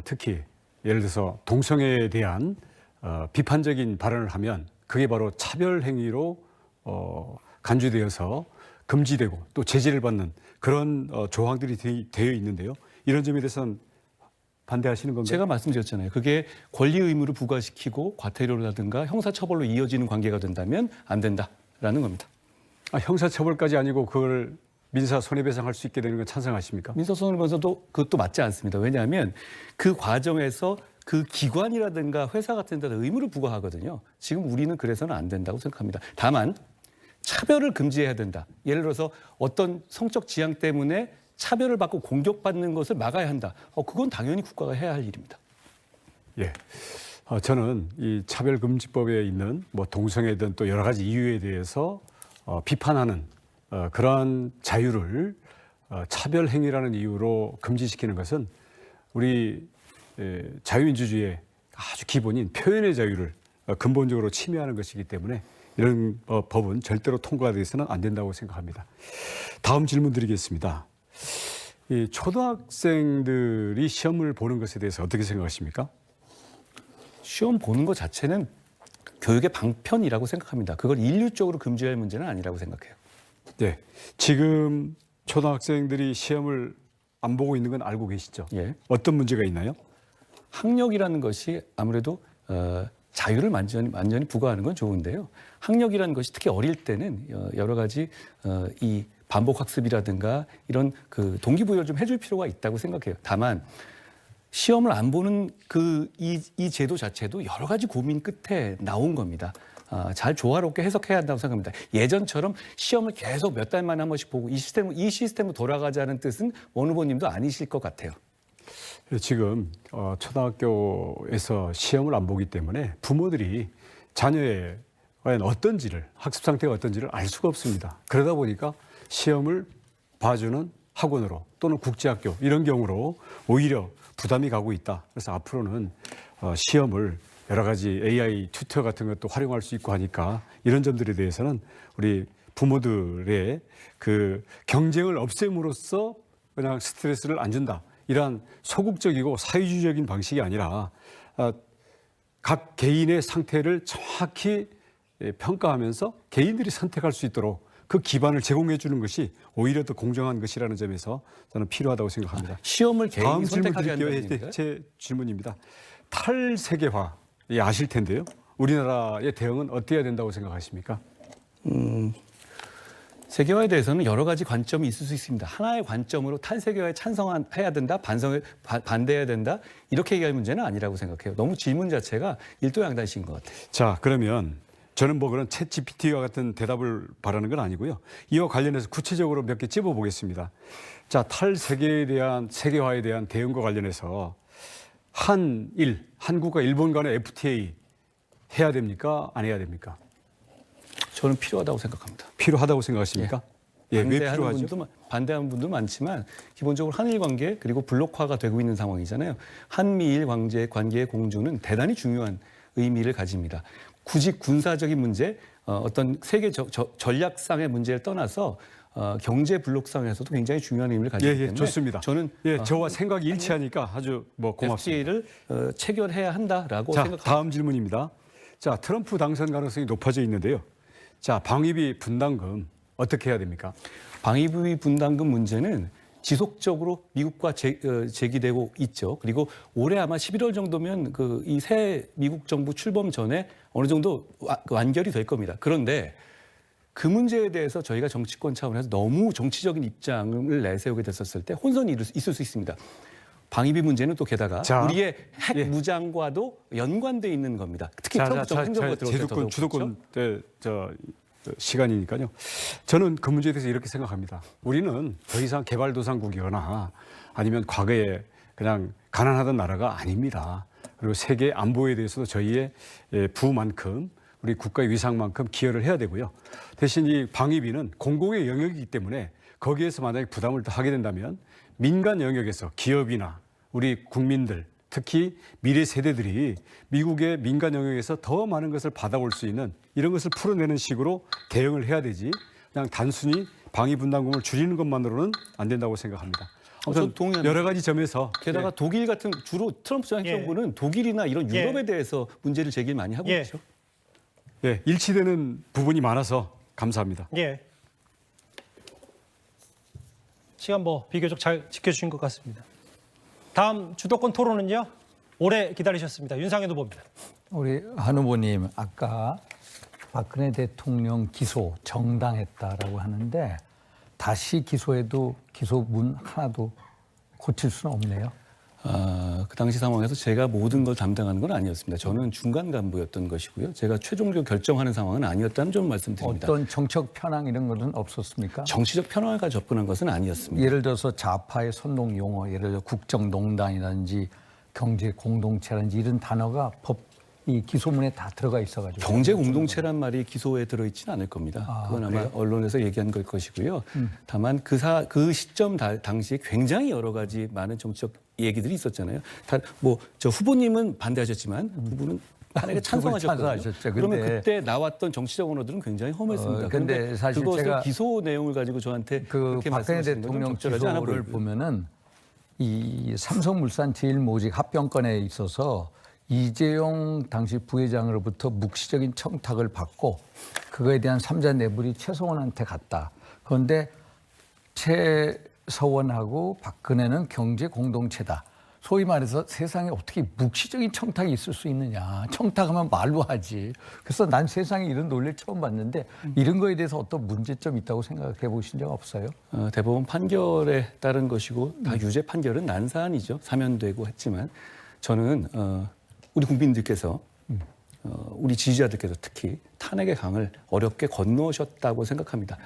특히 예를 들어서 동성애에 대한 비판적인 발언을 하면 그게 바로 차별 행위로 간주되어서 금지되고 또 제재를 받는 그런 조항들이 되어 있는데요. 이런 점에 대해서는 반대하시는 겁니까? 제가 말씀드렸잖아요. 그게 권리 의무를 부과시키고 과태료라든가 형사처벌로 이어지는 관계가 된다면 안 된다라는 겁니다. 형사처벌까지 아니고 그걸 민사 손해배상할 수 있게 되는 건 찬성하십니까? 민사 손해배상도 그것도 맞지 않습니다. 왜냐하면 그 과정에서 그 기관이라든가 회사 같은 데다 의무를 부과하거든요. 지금 우리는 그래서는 안 된다고 생각합니다. 다만 차별을 금지해야 된다. 예를 들어서 어떤 성적 지향 때문에 차별을 받고 공격받는 것을 막아야 한다. 그건 당연히 국가가 해야 할 일입니다. 예, 저는 이 차별금지법에 있는 뭐 동성애든 또 여러 가지 이유에 대해서 비판하는 그러한 자유를 차별 행위라는 이유로 금지시키는 것은 우리 자유민주주의의 아주 기본인 표현의 자유를 근본적으로 침해하는 것이기 때문에 이런 법은 절대로 통과돼서는 안 된다고 생각합니다. 다음 질문 드리겠습니다. 이 초등학생들이 시험을 보는 것에 대해서 어떻게 생각하십니까? 시험 보는 것 자체는 교육의 방편이라고 생각합니다. 그걸 인류적으로 금지할 문제는 아니라고 생각해요. 네, 지금 초등학생들이 시험을 안 보고 있는 건 알고 계시죠? 예. 어떤 문제가 있나요? 학력이라는 것이 아무래도 자유를 완전히 부과하는 건 좋은데요. 학력이라는 것이 특히 어릴 때는 여러 가지 이 반복 학습이라든가 이런 그 동기부여를 좀 해줄 필요가 있다고 생각해요. 다만 시험을 안 보는 이 제도 자체도 여러 가지 고민 끝에 나온 겁니다. 잘 조화롭게 해석해야 한다고 생각합니다. 예전처럼 시험을 계속 몇 달 만에 한 번씩 보고 이 시스템으로 돌아가자는 뜻은 원 후보님도 아니실 것 같아요. 지금 초등학교에서 시험을 안 보기 때문에 부모들이 자녀의 과연 어떤지를 학습 상태가 어떤지를 알 수가 없습니다. 그러다 보니까 시험을 봐주는 학원으로 또는 국제학교 이런 경우로 오히려 부담이 가고 있다. 그래서 앞으로는 시험을 여러 가지 AI 튜터 같은 것도 활용할 수 있고 하니까 이런 점들에 대해서는 우리 부모들의 그 경쟁을 없앰으로써 그냥 스트레스를 안 준다. 이러한 소극적이고 사회주의적인 방식이 아니라 각 개인의 상태를 정확히 평가하면서 개인들이 선택할 수 있도록 그 기반을 제공해 주는 것이 오히려 더 공정한 것이라는 점에서 저는 필요하다고 생각합니다. 시험을 개인이 다음 질문 선택하게 한다는 드릴게요. 얘기인가요? 제 질문입니다. 탈세계화 아실 텐데요. 우리나라의 대응은 어떻게 해야 된다고 생각하십니까? 세계화에 대해서는 여러 가지 관점이 있을 수 있습니다. 하나의 관점으로 탈세계화에 찬성해야 된다, 반대해야 된다 이렇게 얘기할 문제는 아니라고 생각해요. 너무 질문 자체가 일도양단식인 것 같아요. 자, 그러면 저는 뭐 그런 챗GPT와 같은 대답을 바라는 건 아니고요. 이와 관련해서 구체적으로 몇 개 찝어보겠습니다. 자, 세계화에 대한 대응과 관련해서 한국과 일본 간의 FTA 해야 됩니까? 안 해야 됩니까? 저는 필요하다고 생각합니다. 필요하다고 생각하십니까? 예, 왜 필요하죠? 반대하는 분도 많지만 기본적으로 한일 관계 그리고 블록화가 되고 있는 상황이잖아요. 한미일 관계의 공조는 대단히 중요한 의미를 가집니다. 굳이 군사적인 문제, 어떤 세계 전략상의 문제를 떠나서 경제 블록상에서도 굉장히 중요한 의미를 가지기 때문에 좋습니다. 저는 저와 생각이 일치하니까 아주 고맙습니다. FTA를 체결해야 한다라고 자, 생각합니다. 다음 질문입니다. 자, 트럼프 당선 가능성이 높아져 있는데요. 자, 방위비 분담금 어떻게 해야 됩니까? 방위비 분담금 문제는 지속적으로 미국과 제기되고 있죠. 그리고 올해 아마 11월 정도면 이 새 미국 정부 출범 전에 어느 정도 완결이 될 겁니다. 그런데 그 문제에 대해서 저희가 정치권 차원에서 너무 정치적인 입장을 내세우게 됐었을 때 혼선이 있을 수 있습니다. 방위비 문제는 또 게다가 우리의 핵 무장과도 연관돼 있는 겁니다. 특히 트럼프 행정부가 들어올 때 더더욱 주도권 시간이니까요. 저는 그 문제에 대해서 이렇게 생각합니다. 우리는 더 이상 개발도상국이거나 아니면 과거에 그냥 가난하던 나라가 아닙니다. 그리고 세계 안보에 대해서도 저희의 부만큼 우리 국가의 위상만큼 기여를 해야 되고요. 대신 이 방위비는 공공의 영역이기 때문에 거기에서 만약에 부담을 더 하게 된다면 민간 영역에서 기업이나 우리 국민들 특히 미래 세대들이 미국의 민간 영역에서 더 많은 것을 받아올 수 있는 이런 것을 풀어내는 식으로 대응을 해야 되지 그냥 단순히 방위 분담금을 줄이는 것만으로는 안 된다고 생각합니다. 아무튼 여러 가지 점에서 게다가 독일 같은 주로 트럼프 행정부는 독일이나 이런 유럽에 대해서 문제를 제기를 많이 하고 있죠. 일치되는 부분이 많아서 감사합니다. 시간 비교적 잘 지켜주신 것 같습니다. 다음 주도권 토론은요. 오래 기다리셨습니다. 윤상현 후보입니다. 우리 한 후보님 아까 박근혜 대통령 기소 정당했다라고 하는데 다시 기소해도 기소문 하나도 고칠 수는 없네요. 그 당시 상황에서 제가 모든 걸 담당하는 건 아니었습니다. 저는 중간 간부였던 것이고요. 제가 최종적으로 결정하는 상황은 아니었다는 점 말씀드립니다. 어떤 정책 편향 이런 것은 없었습니까? 정치적 편향을 가지고 접근한 것은 아니었습니다. 예를 들어서 좌파의 선동 용어, 예를 들어 국정농단이라든지 경제 공동체라든지 이런 단어가 이 기소문에 다 들어가 있어가지고 경제 공동체란 말이 기소에 들어있지는 않을 겁니다. 그건 아마 그래요? 언론에서 얘기한 걸 것이고요. 다만 그 시점 당시에 굉장히 여러 가지 많은 정치적 얘기들이 있었잖아요. 저 후보님은 반대하셨지만 후보는 탄핵에 찬성하셨거든요. 그러면 그때 나왔던 정치적 언어들은 굉장히 험했습니다. 그런데 사실 그것을 제가 기소 내용을 가지고 저한테 그렇게 박근혜 말씀하시는 건 대통령 적절하지 않아 기소를 보여요. 보면은 이 삼성물산 제일모직 합병건에 있어서 이재용 당시 부회장으로부터 묵시적인 청탁을 받고 그거에 대한 삼자 내불이 최서원한테 갔다. 그런데 최서원하고 박근혜는 경제 공동체다. 소위 말해서 세상에 어떻게 묵시적인 청탁이 있을 수 있느냐. 청탁하면 말로 하지. 그래서 난 세상에 이런 논리를 처음 봤는데 이런 거에 대해서 어떤 문제점이 있다고 생각해 보신 적 없어요? 대법원 판결에 따른 것이고 다 유죄 판결은 난 사안이죠. 사면되고 했지만 저는 우리 국민들께서 우리 지지자들께서 특히 탄핵의 강을 어렵게 건너셨다고 생각합니다.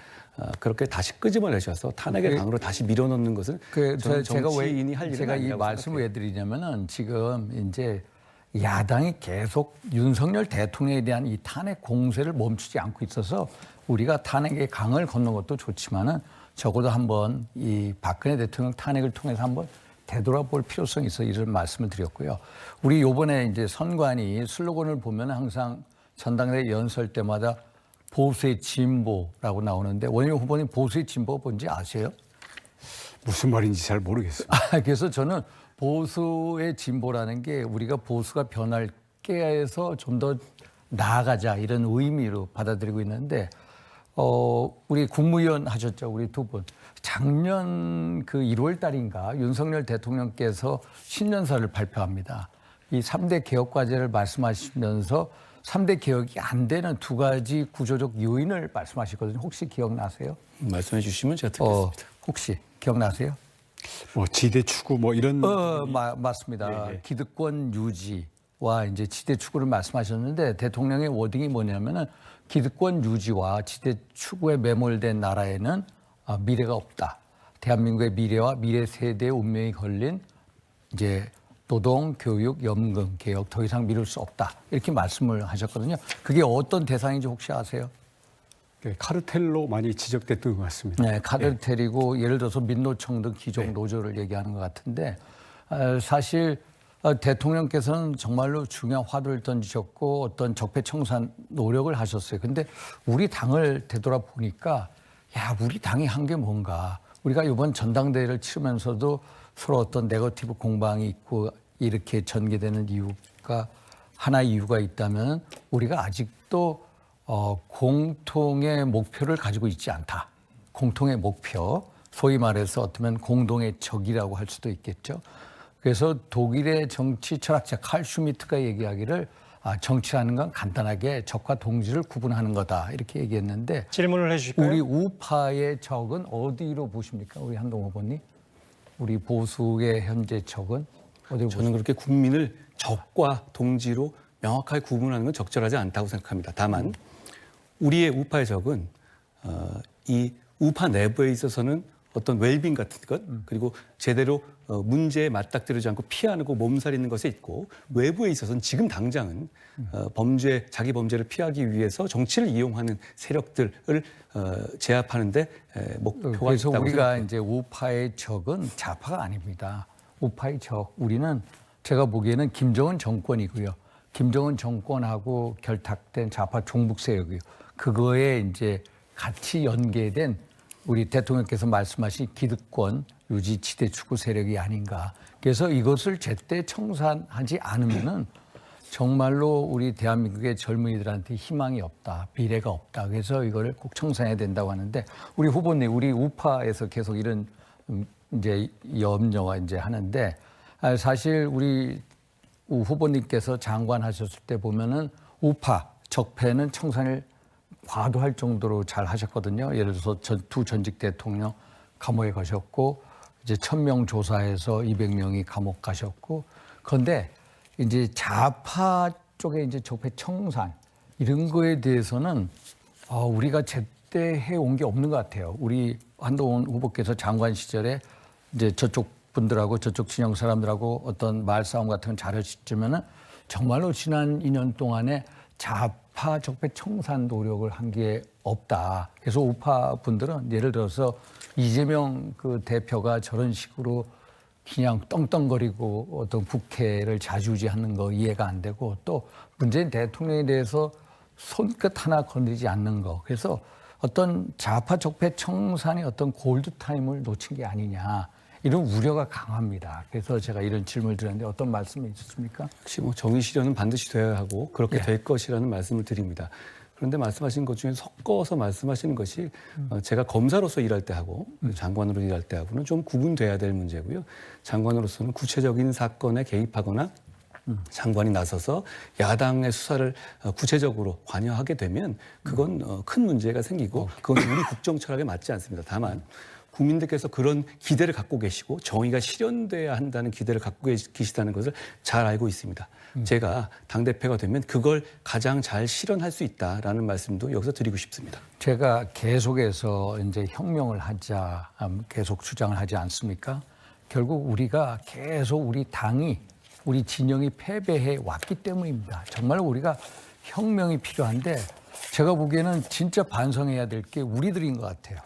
그렇게 다시 끄집어내셔서 탄핵의 강으로 다시 밀어넣는 것은 저는 정치인이 할 일은 제가 이 아니라고 말씀을 생각해요. 왜 드리냐면은 지금 이제 야당이 계속 윤석열 대통령에 대한 이 탄핵 공세를 멈추지 않고 있어서 우리가 탄핵의 강을 건너는 것도 좋지만은 적어도 한번 이 박근혜 대통령 탄핵을 통해서 한번 되돌아볼 필요성이 있어 이런 말씀을 드렸고요. 우리 요번에 이제 선관위 슬로건을 보면 항상 전당대회 연설 때마다 보수의 진보라고 나오는데 원효 후보님 보수의 진보 뭔지 아세요? 무슨 말인지 잘 모르겠습니다. 그래서 저는 보수의 진보라는 게 우리가 보수가 변할 깨해서 좀 더 나아가자 이런 의미로 받아들이고 있는데 우리 국무위원 하셨죠, 우리 두 분. 작년 그 1월 달인가 윤석열 대통령께서 신년사를 발표합니다. 이 3대 개혁 과제를 말씀하시면서 3대 개혁이 안 되는 두 가지 구조적 요인을 말씀하시거든요. 혹시 기억나세요? 말씀해 주시면 제가 듣겠습니다. 혹시 기억나세요? 지대 추구 이런 맞습니다. 네. 기득권 유지와 이제 지대 추구를 말씀하셨는데 대통령의 워딩이 뭐냐면은 기득권 유지와 지대 추구에 매몰된 나라에는 미래가 없다. 대한민국의 미래와 미래 세대의 운명이 걸린 이제 노동, 교육, 연금 개혁 더 이상 미룰 수 없다. 이렇게 말씀을 하셨거든요. 그게 어떤 대상인지 혹시 아세요? 카르텔로 많이 지적됐던 것 같습니다. 네, 카르텔이고 예를 들어서 민노총 등 기존 노조를 얘기하는 것 같은데 사실 대통령께서는 정말로 중요한 화두를 던지셨고 어떤 적폐청산 노력을 하셨어요. 근데 우리 당을 되돌아보니까 야, 우리 당이 한 게 뭔가. 우리가 이번 전당대회를 치르면서도 서로 어떤 네거티브 공방이 있고 이렇게 전개되는 이유가 하나의 이유가 있다면 우리가 아직도 공통의 목표를 가지고 있지 않다. 공통의 목표, 소위 말해서 어쩌면 공동의 적이라고 할 수도 있겠죠. 그래서 독일의 정치 철학자 칼 슈미트가 얘기하기를 정치라는 건 간단하게 적과 동지를 구분하는 거다 이렇게 얘기했는데 질문을 해주실까요? 우리 우파의 적은 어디로 보십니까? 우리 한동훈 후보님? 우리 보수의 현재 적은 어디로 보십니까? 저는 그렇게 국민을 적과 동지로 명확하게 구분하는 건 적절하지 않다고 생각합니다. 다만 우리의 우파의 적은 이 우파 내부에 있어서는 어떤 웰빙 같은 것 그리고 제대로 문제에 맞닥뜨리지 않고 피하고 몸살이는 것에 있고 외부에 있어서는 지금 당장은 자기 범죄를 피하기 위해서 정치를 이용하는 세력들을 제압하는데 목표가 그래서 있다고 우리가 생각합니다. 이제 우파의 적은 좌파가 아닙니다. 우파의 적 우리는 제가 보기에는 김정은 정권이고요. 김정은 정권하고 결탁된 좌파 종북 세력이요. 그거에 이제 같이 연계된 우리 대통령께서 말씀하신 기득권 유지 지대 추구 세력이 아닌가. 그래서 이것을 제때 청산하지 않으면은 정말로 우리 대한민국의 젊은이들한테 희망이 없다, 미래가 없다. 그래서 이걸 꼭 청산해야 된다고 하는데 우리 후보님, 우리 우파에서 계속 이런 이제 염려와 이제 하는데 사실 우리 후보님께서 장관하셨을 때 보면은 우파 적폐는 청산을 과도할 정도로 잘 하셨거든요. 예를 들어서 두 전직 대통령 감옥에 가셨고 이제 1000명 조사해서 200명이 감옥 가셨고 그런데 이제 좌파 쪽에 이제 적폐 청산 이런 거에 대해서는 우리가 제때 해온 게 없는 것 같아요. 우리 한동훈 후보께서 장관 시절에 이제 저쪽 분들하고 저쪽 진영 사람들하고 어떤 말싸움 같은 건 잘하셨지만은 정말로 지난 2년 동안에 좌파 적폐 청산 노력을 한 게 없다. 그래서 우파 분들은 예를 들어서 이재명 그 대표가 저런 식으로 그냥 떵떵거리고 어떤 국회를 좌지우지하는 거 이해가 안 되고 또 문재인 대통령에 대해서 손끝 하나 건드리지 않는 거. 그래서 어떤 좌파 적폐 청산의 어떤 골드타임을 놓친 게 아니냐. 이런 우려가 강합니다. 그래서 제가 이런 질문을 드렸는데 어떤 말씀이 있으십니까? 역시 뭐 정의 실현은 반드시 돼야 하고 그렇게 예. 될 것이라는 말씀을 드립니다. 그런데 말씀하신 것 중에 섞어서 말씀하시는 것이 제가 검사로서 일할 때 하고 장관으로 일할 때 하고는 좀 구분돼야 될 문제고요. 장관으로서는 구체적인 사건에 개입하거나 장관이 나서서 야당의 수사를 구체적으로 관여하게 되면 그건 큰 문제가 생기고 그건 우리 국정 철학에 맞지 않습니다. 다만 국민들께서 그런 기대를 갖고 계시고 정의가 실현돼야 한다는 기대를 갖고 계시다는 것을 잘 알고 있습니다. 제가 당대표가 되면 그걸 가장 잘 실현할 수 있다라는 말씀도 여기서 드리고 싶습니다. 제가 계속해서 이제 혁명을 하자 계속 주장을 하지 않습니까? 결국 우리가 계속 우리 당이 우리 진영이 패배해 왔기 때문입니다. 정말 우리가 혁명이 필요한데 제가 보기에는 진짜 반성해야 될 게 우리들인 것 같아요.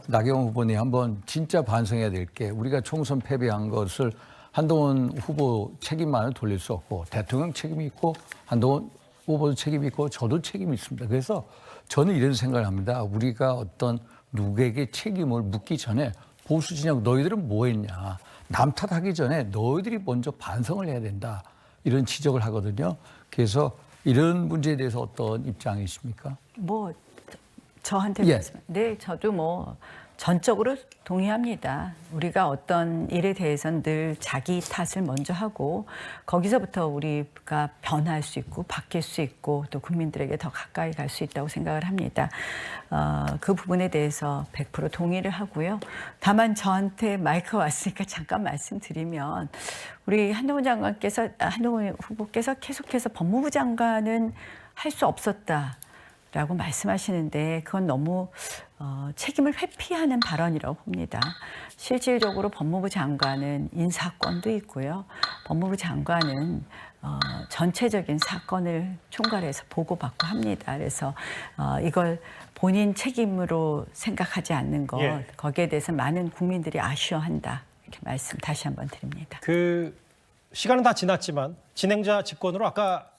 나경원 후보님 한번 진짜 반성해야 될 게 우리가 총선 패배한 것을 한동훈 후보 책임만을 돌릴 수 없고 대통령 책임이 있고 한동훈 후보도 책임이 있고 저도 책임이 있습니다. 그래서 저는 이런 생각을 합니다. 우리가 어떤 누구에게 책임을 묻기 전에 보수 진영 너희들은 뭐 했냐. 남 탓하기 전에 너희들이 먼저 반성을 해야 된다. 이런 지적을 하거든요. 그래서 이런 문제에 대해서 어떤 입장이십니까? 저한테 예. 말씀. 네, 저도 전적으로 동의합니다. 우리가 어떤 일에 대해서는 늘 자기 탓을 먼저 하고 거기서부터 우리가 변할 수 있고 바뀔 수 있고 또 국민들에게 더 가까이 갈 수 있다고 생각을 합니다. 그 부분에 대해서 100% 동의를 하고요. 다만 저한테 마이크가 왔으니까 잠깐 말씀드리면 우리 한동훈 후보께서 계속해서 법무부 장관은 할 수 없었다. 라고 말씀하시는데 그건 너무 책임을 회피하는 발언이라고 봅니다. 실질적으로 법무부 장관은 인사권도 있고요. 법무부 장관은 전체적인 사건을 총괄해서 보고받고 합니다. 그래서 이걸 본인 책임으로 생각하지 않는 것, 예. 거기에 대해서 많은 국민들이 아쉬워한다. 이렇게 말씀 다시 한번 드립니다. 그 시간은 다 지났지만 진행자 직권으로 아까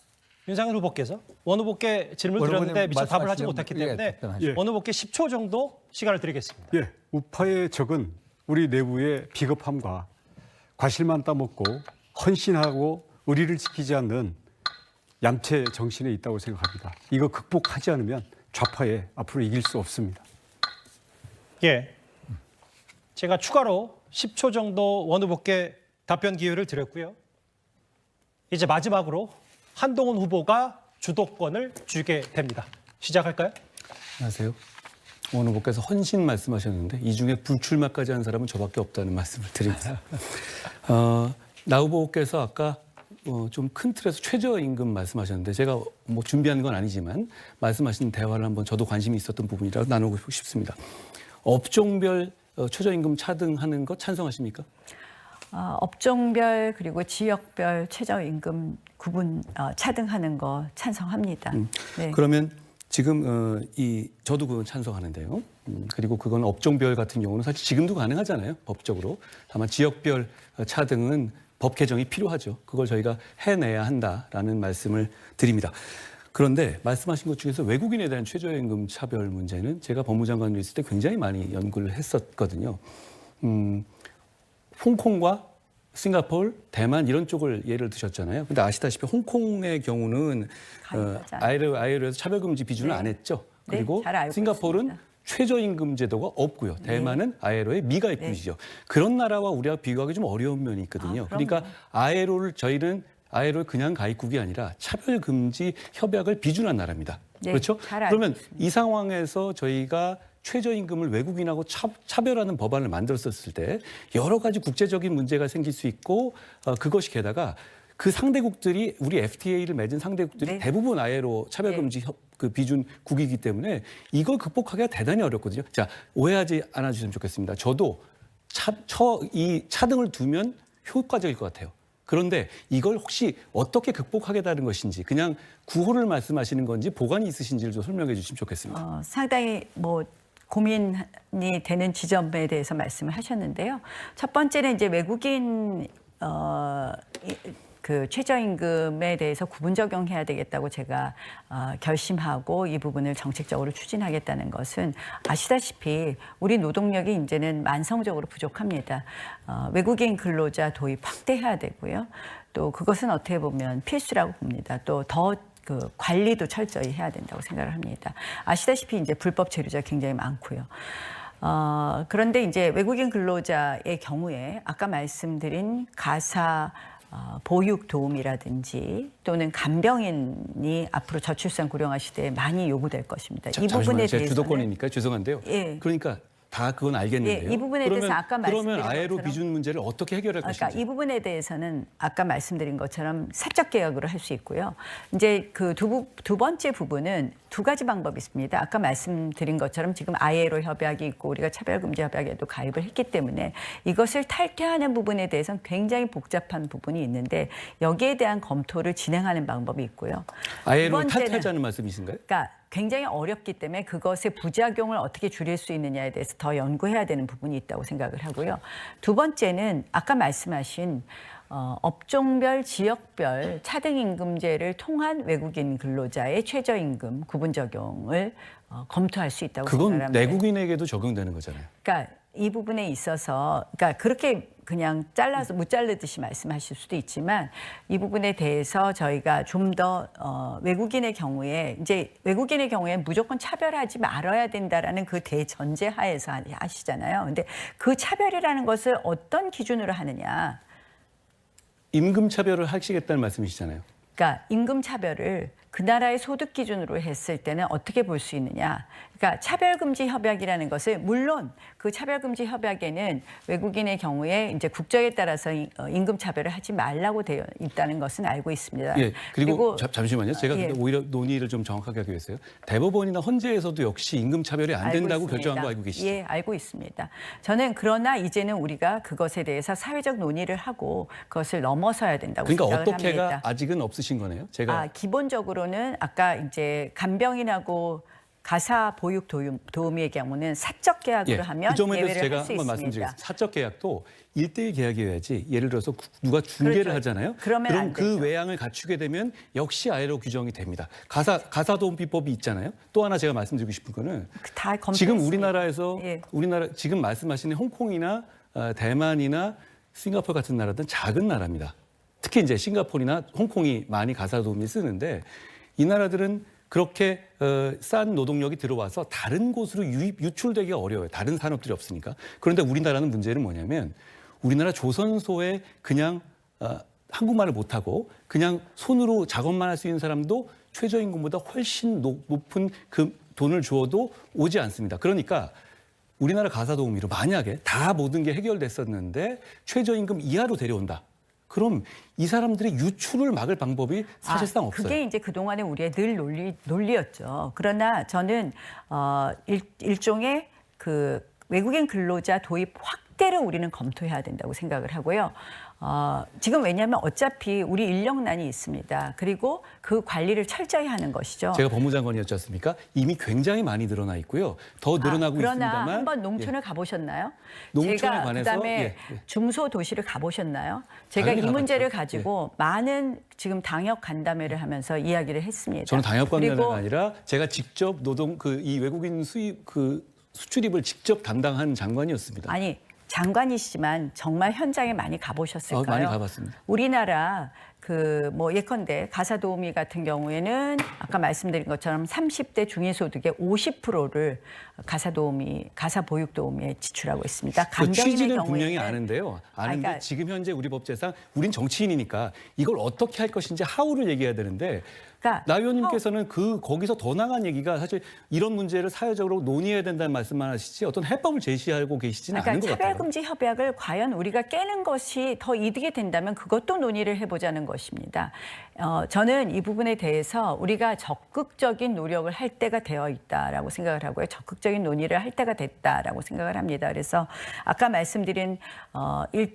윤상현 후보께서 원 후보께 질문을 드렸는데 미처 답을 하지 말씀하시면, 못했기 예, 때문에 답변하시죠. 원 후보께 10초 정도 시간을 드리겠습니다. 예, 우파의 적은 우리 내부의 비겁함과 과실만 따먹고 헌신하고 의리를 지키지 않는 얌체 정신에 있다고 생각합니다. 이거 극복하지 않으면 좌파에 앞으로 이길 수 없습니다. 예, 제가 추가로 10초 정도 원 후보께 답변 기회를 드렸고요. 이제 마지막으로 한동훈 후보가 주도권을 쥐게 됩니다. 시작할까요? 안녕하세요. 원 후보께서 헌신 말씀하셨는데 이 중에 불출마까지 한 사람은 저밖에 없다는 말씀을 드립니다. 나 후보께서 아까 좀 큰 틀에서 최저임금 말씀하셨는데 제가 뭐 준비한 건 아니지만 말씀하신 대화를 한번 저도 관심이 있었던 부분이라 나누고 싶습니다. 업종별 최저임금 차등하는 것 찬성하십니까? 업종별 그리고 지역별 최저임금 구분 차등하는 거 찬성합니다. 네. 그러면 지금 저도 그건 찬성하는데요. 그리고 그건 업종별 같은 경우는 사실 지금도 가능하잖아요. 법적으로. 다만 지역별 차등은 법 개정이 필요하죠. 그걸 저희가 해내야 한다라는 말씀을 드립니다. 그런데 말씀하신 것 중에서 외국인에 대한 최저임금 차별 문제는 제가 법무장관으로 있을 때 굉장히 많이 연구를 했었거든요. 홍콩과 싱가포르, 대만 이런 쪽을 예를 드셨잖아요. 근데 아시다시피 홍콩의 경우는 ILO에서 차별금지 비준을 네. 안 했죠. 네, 그리고 잘 알고 싱가포르는 있습니다. 최저임금 제도가 없고요. 대만은 ILO의 미가입국이죠. 그런 나라와 우리가 비교하기 좀 어려운 면이 있거든요. 그러니까 저희는 ILO 그냥 가입국이 아니라 차별금지 협약을 비준한 나라입니다. 네, 그렇죠? 잘 알고 그러면 있습니다. 이 상황에서 저희가 최저임금을 외국인하고 차별하는 법안을 만들었을 때 여러 가지 국제적인 문제가 생길 수 있고 그것이 게다가 그 상대국들이 우리 FTA를 맺은 상대국들이 네. 대부분 ILO 차별금지 그 비준국이기 때문에 이걸 극복하기가 대단히 어렵거든요. 자, 오해하지 않아 주시면 좋겠습니다. 저도 이 차등을 두면 효과적일 것 같아요. 그런데 이걸 혹시 어떻게 극복하겠다는 것인지 그냥 구호를 말씀하시는 건지 보관이 있으신지를 좀 설명해 주시면 좋겠습니다. 상당히 고민이 되는 지점에 대해서 말씀을 하셨는데요. 첫 번째는 이제 외국인 그 최저임금에 대해서 구분 적용해야 되겠다고 제가 결심하고 이 부분을 정책적으로 추진하겠다는 것은 아시다시피 우리 노동력이 이제는 만성적으로 부족합니다. 외국인 근로자 도입 확대해야 되고요. 또 그것은 어떻게 보면 필수라고 봅니다. 또 더 그 관리도 철저히 해야 된다고 생각을 합니다. 아시다시피 이제 불법 체류자 굉장히 많고요. 그런데 이제 외국인 근로자의 경우에 아까 말씀드린 가사 보육 도움이라든지 또는 간병인이 앞으로 저출산 고령화 시대에 많이 요구될 것입니다. 이 부분에 제가 대해서는 주도권이니까 죄송한데요. 예. 그러니까 다 그건 알겠는데요. 예, 이 부분에 대해서 아까 그러면 말씀드린 ILO 것처럼 비준 문제를 어떻게 해결할 그러니까 것인지. 이 부분에 대해서는 아까 말씀드린 것처럼 사적 계약으로 할 수 있고요. 이제 그 두 번째 부분은 두 가지 방법이 있습니다. 아까 말씀드린 것처럼 지금 ILO 협약이 있고 우리가 차별금지 협약에도 가입을 했기 때문에 이것을 탈퇴하는 부분에 대해서는 굉장히 복잡한 부분이 있는데 여기에 대한 검토를 진행하는 방법이 있고요. ILO 두 번째는- 탈퇴하자는 말씀이신가요? 그러니까 굉장히 어렵기 때문에 그것의 부작용을 어떻게 줄일 수 있느냐에 대해서 더 연구해야 되는 부분이 있다고 생각을 하고요. 두 번째는 아까 말씀하신 업종별, 지역별 차등임금제를 통한 외국인 근로자의 최저임금 구분 적용을 검토할 수 있다고 그건 생각합니다. 내국인에게도 적용되는 거잖아요. 그러니까 이 부분에 있어서 그러니까 그렇게 그냥 잘라서 못 자르듯이 말씀하실 수도 있지만 이 부분에 대해서 저희가 좀 더 외국인의 경우에 무조건 차별하지 말아야 된다라는 그 대전제 하에서 하시잖아요. 근데 그 차별이라는 것을 어떤 기준으로 하느냐? 임금 차별을 하시겠다는 말씀이시잖아요. 그러니까 임금 차별을 그 나라의 소득 기준으로 했을 때는 어떻게 볼 수 있느냐. 그러니까 차별금지 협약이라는 것을 물론 그 차별금지 협약에는 외국인의 경우에 이제 국적에 따라서 임금 차별을 하지 말라고 되어 있다는 것은 알고 있습니다. 예, 그리고 잠시만요. 제가 예. 근데 오히려 논의를 좀 정확하게 하기 위해서요. 대법원이나 헌재에서도 역시 임금 차별이 안 된다고 있습니다. 결정한 거 알고 계시죠? 예, 알고 있습니다. 저는 그러나 이제는 우리가 그것에 대해서 사회적 논의를 하고 그것을 넘어서야 된다고 그러니까 생각을 어떻게가 합니다. 아직은 없으신 거네요. 제가 기본적으로는 아까 이제 간병인하고 가사 보육 도우미의 경우는 사적 계약으로 하면 그 점에 대해서 예외를 제가 할 수 한번 있습니다. 말씀드리겠습니다. 사적 계약도 1대1 계약이어야지 예를 들어서 누가 중개를 그렇죠. 하잖아요. 그러면 그럼 안 그 되죠. 외양을 갖추게 되면 역시 아래로 규정이 됩니다. 가사도움비법이 있잖아요. 또 하나 제가 말씀드리고 싶은 거는 다 검토했습니다. 지금 우리나라에서 예. 지금 말씀하시는 홍콩이나 대만이나 싱가포르 같은 나라들은 작은 나라입니다. 특히 이제 싱가포르나 홍콩이 많이 가사도우미 쓰는데 이 나라들은 그렇게 싼 노동력이 들어와서 다른 곳으로 유출되기가 어려워요. 다른 산업들이 없으니까. 그런데 우리나라는 문제는 뭐냐면 우리나라 조선소에 그냥 한국말을 못하고 그냥 손으로 작업만 할 수 있는 사람도 최저임금보다 훨씬 높은 그 돈을 주어도 오지 않습니다. 그러니까 우리나라 가사도우미로 만약에 다 모든 게 해결됐었는데 최저임금 이하로 데려온다. 그럼 이 사람들의 유출을 막을 방법이 사실상 없어요. 그게 이제 그동안에 우리의 늘 논리였죠. 그러나 저는 일종의 그 외국인 근로자 도입 확대를 우리는 검토해야 된다고 생각을 하고요. 지금 왜냐하면 어차피 우리 인력난이 있습니다. 그리고 그 관리를 철저히 하는 것이죠. 제가 법무장관이었지 않습니까? 이미 굉장히 많이 늘어나 있고요. 더 늘어나고 그러나 있습니다만. 한번 농촌을 가보셨나요? 농촌에 제가 관해서, 그다음에 중소도시를 가보셨나요? 제가 당연히 이 문제를 가봤죠. 가지고 많은 지금 당역 간담회를 하면서 이야기를 했습니다. 저는 당역 관계가 그리고 아니라 제가 직접 이 외국인 수출입을 직접 담당한 장관이었습니다. 아니 장관이시지만 정말 현장에 많이 가보셨을까요? 많이 가봤습니다. 우리나라 예컨대 가사도우미 같은 경우에는 아까 말씀드린 것처럼 30대 중위소득의 50%를 가사보육도우미에 지출하고 있습니다. 그 간병인의 취지는 경우에는 분명히 아는데요. 아는데 그러니까 지금 현재 우리 법제상 우린 정치인이니까 이걸 어떻게 할 것인지 하우를 얘기해야 되는데 그러니까 나 의원님께서는 거기서 더 나간 얘기가 사실 이런 문제를 사회적으로 논의해야 된다는 말씀만 하시지 어떤 해법을 제시하고 계시지는 않은 것 같아요. 차별금지 협약을 과연 우리가 깨는 것이 더 이득이 된다면 그것도 논의를 해보자는 것입니다. 저는 이 부분에 대해서 우리가 적극적인 노력을 할 때가 되어 있다라고 생각을 하고요. 적극적인 논의를 할 때가 됐다라고 생각을 합니다. 그래서 아까 말씀드린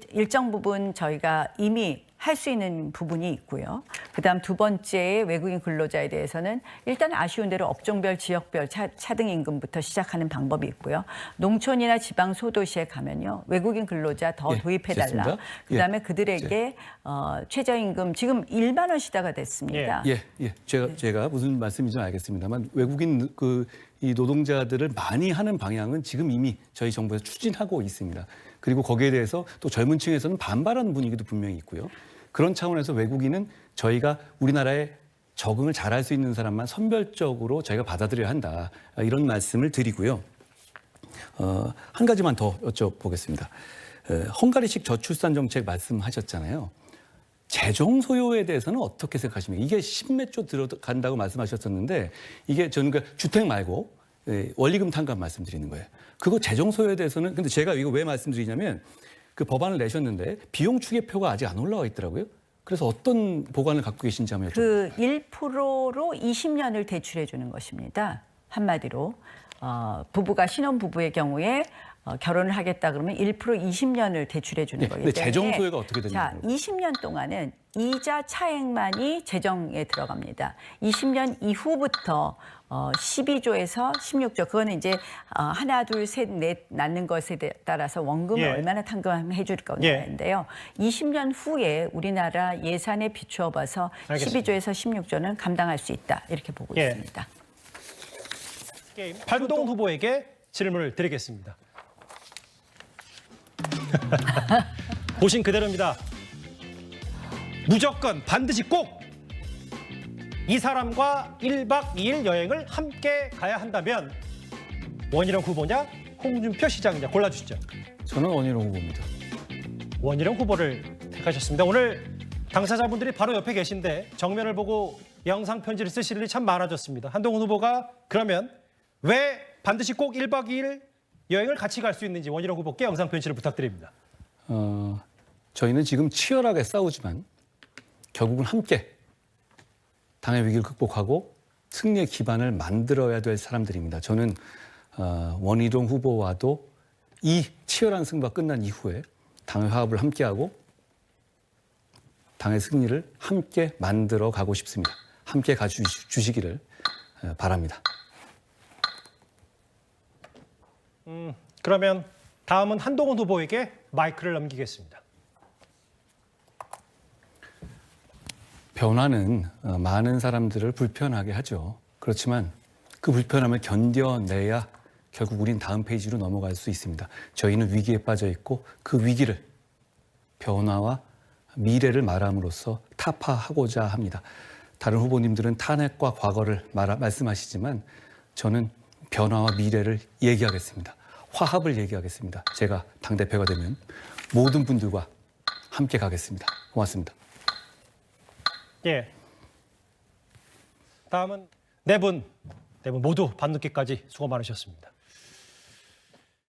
일정 부분 저희가 이미 할 수 있는 부분이 있고요. 그다음 두 번째 외국인 근로자에 대해서는 일단 아쉬운 대로 업종별, 지역별 차등 임금부터 시작하는 방법이 있고요. 농촌이나 지방 소도시에 가면요. 외국인 근로자 더 도입해달라. 됐습니다. 그다음에 그들에게 최저임금 지금 1만 원 시대가 됐습니다. 제가 무슨 말씀인지 알겠습니다만 외국인 이 노동자들을 많이 하는 방향은 지금 이미 저희 정부에서 추진하고 있습니다. 그리고 거기에 대해서 또 젊은 층에서는 반발하는 분위기도 분명히 있고요. 그런 차원에서 외국인은 저희가 우리나라에 적응을 잘할 수 있는 사람만 선별적으로 저희가 받아들여야 한다. 이런 말씀을 드리고요. 한 가지만 더 여쭤보겠습니다. 헝가리식 저출산 정책 말씀하셨잖아요. 재정 소요에 대해서는 어떻게 생각하십니까? 이게 10몇 조 들어간다고 말씀하셨었는데 이게 저는 주택 말고 원리금 탕감 말씀드리는 거예요. 그거 재정 소요에 대해서는 근데 제가 이거 왜 말씀드리냐면 그 법안을 내셨는데 비용 추계표가 아직 안 올라와 있더라고요. 그래서 어떤 보관을 갖고 계신지 한번 여쭤볼게요. 1%로 20년을 대출해 주는 것입니다. 한마디로 부부가 신혼부부의 경우에 결혼을 하겠다 그러면 1% 20년을 대출해 주는 거예요. 근데 재정 소요가 어떻게 되나요? 20년 동안은 이자 차액만이 재정에 들어갑니다. 20년 이후부터 12조에서 16조 그거는 이제 하나 둘 셋 넷 낳는 것에 따라서 원금을 얼마나 탕감해 줄 거냐인데요. 20년 후에 우리나라 예산에 비추어 봐서 12조에서 16조는 감당할 수 있다 이렇게 보고 있습니다. 한동훈 후보에게 질문을 드리겠습니다. 보신 그대로입니다. 무조건 반드시 꼭 이 사람과 1박 2일 여행을 함께 가야 한다면 원희룡 후보냐 홍준표 시장이냐 골라주시죠. 저는 원희룡 후보입니다. 원희룡 후보를 택하셨습니다. 오늘 당사자분들이 바로 옆에 계신데 정면을 보고 영상 편지를 쓰실 일이 참 많아졌습니다. 한동훈 후보가 그러면 왜 반드시 꼭 1박 2일 여행을 같이 갈 수 있는지 원희룡 후보께 영상 편지를 부탁드립니다. 저희는 지금 치열하게 싸우지만 결국은 함께 당의 위기를 극복하고 승리의 기반을 만들어야 될 사람들입니다. 저는 원희룡 후보와도 이 치열한 승부가 끝난 이후에 당의 화합을 함께하고 당의 승리를 함께 만들어 가고 싶습니다. 함께 가주시기를 바랍니다. 그러면 다음은 한동훈 후보에게 마이크를 넘기겠습니다. 변화는 많은 사람들을 불편하게 하죠. 그렇지만 그 불편함을 견뎌내야 결국 우린 다음 페이지로 넘어갈 수 있습니다. 저희는 위기에 빠져 있고 그 위기를 변화와 미래를 말함으로써 타파하고자 합니다. 다른 후보님들은 탄핵과 과거를 말씀하시지만 저는 변화와 미래를 얘기하겠습니다. 화합을 얘기하겠습니다. 제가 당대표가 되면 모든 분들과 함께 가겠습니다. 고맙습니다. 예. 다음은 네 분 모두 밤늦게까지 수고 많으셨습니다.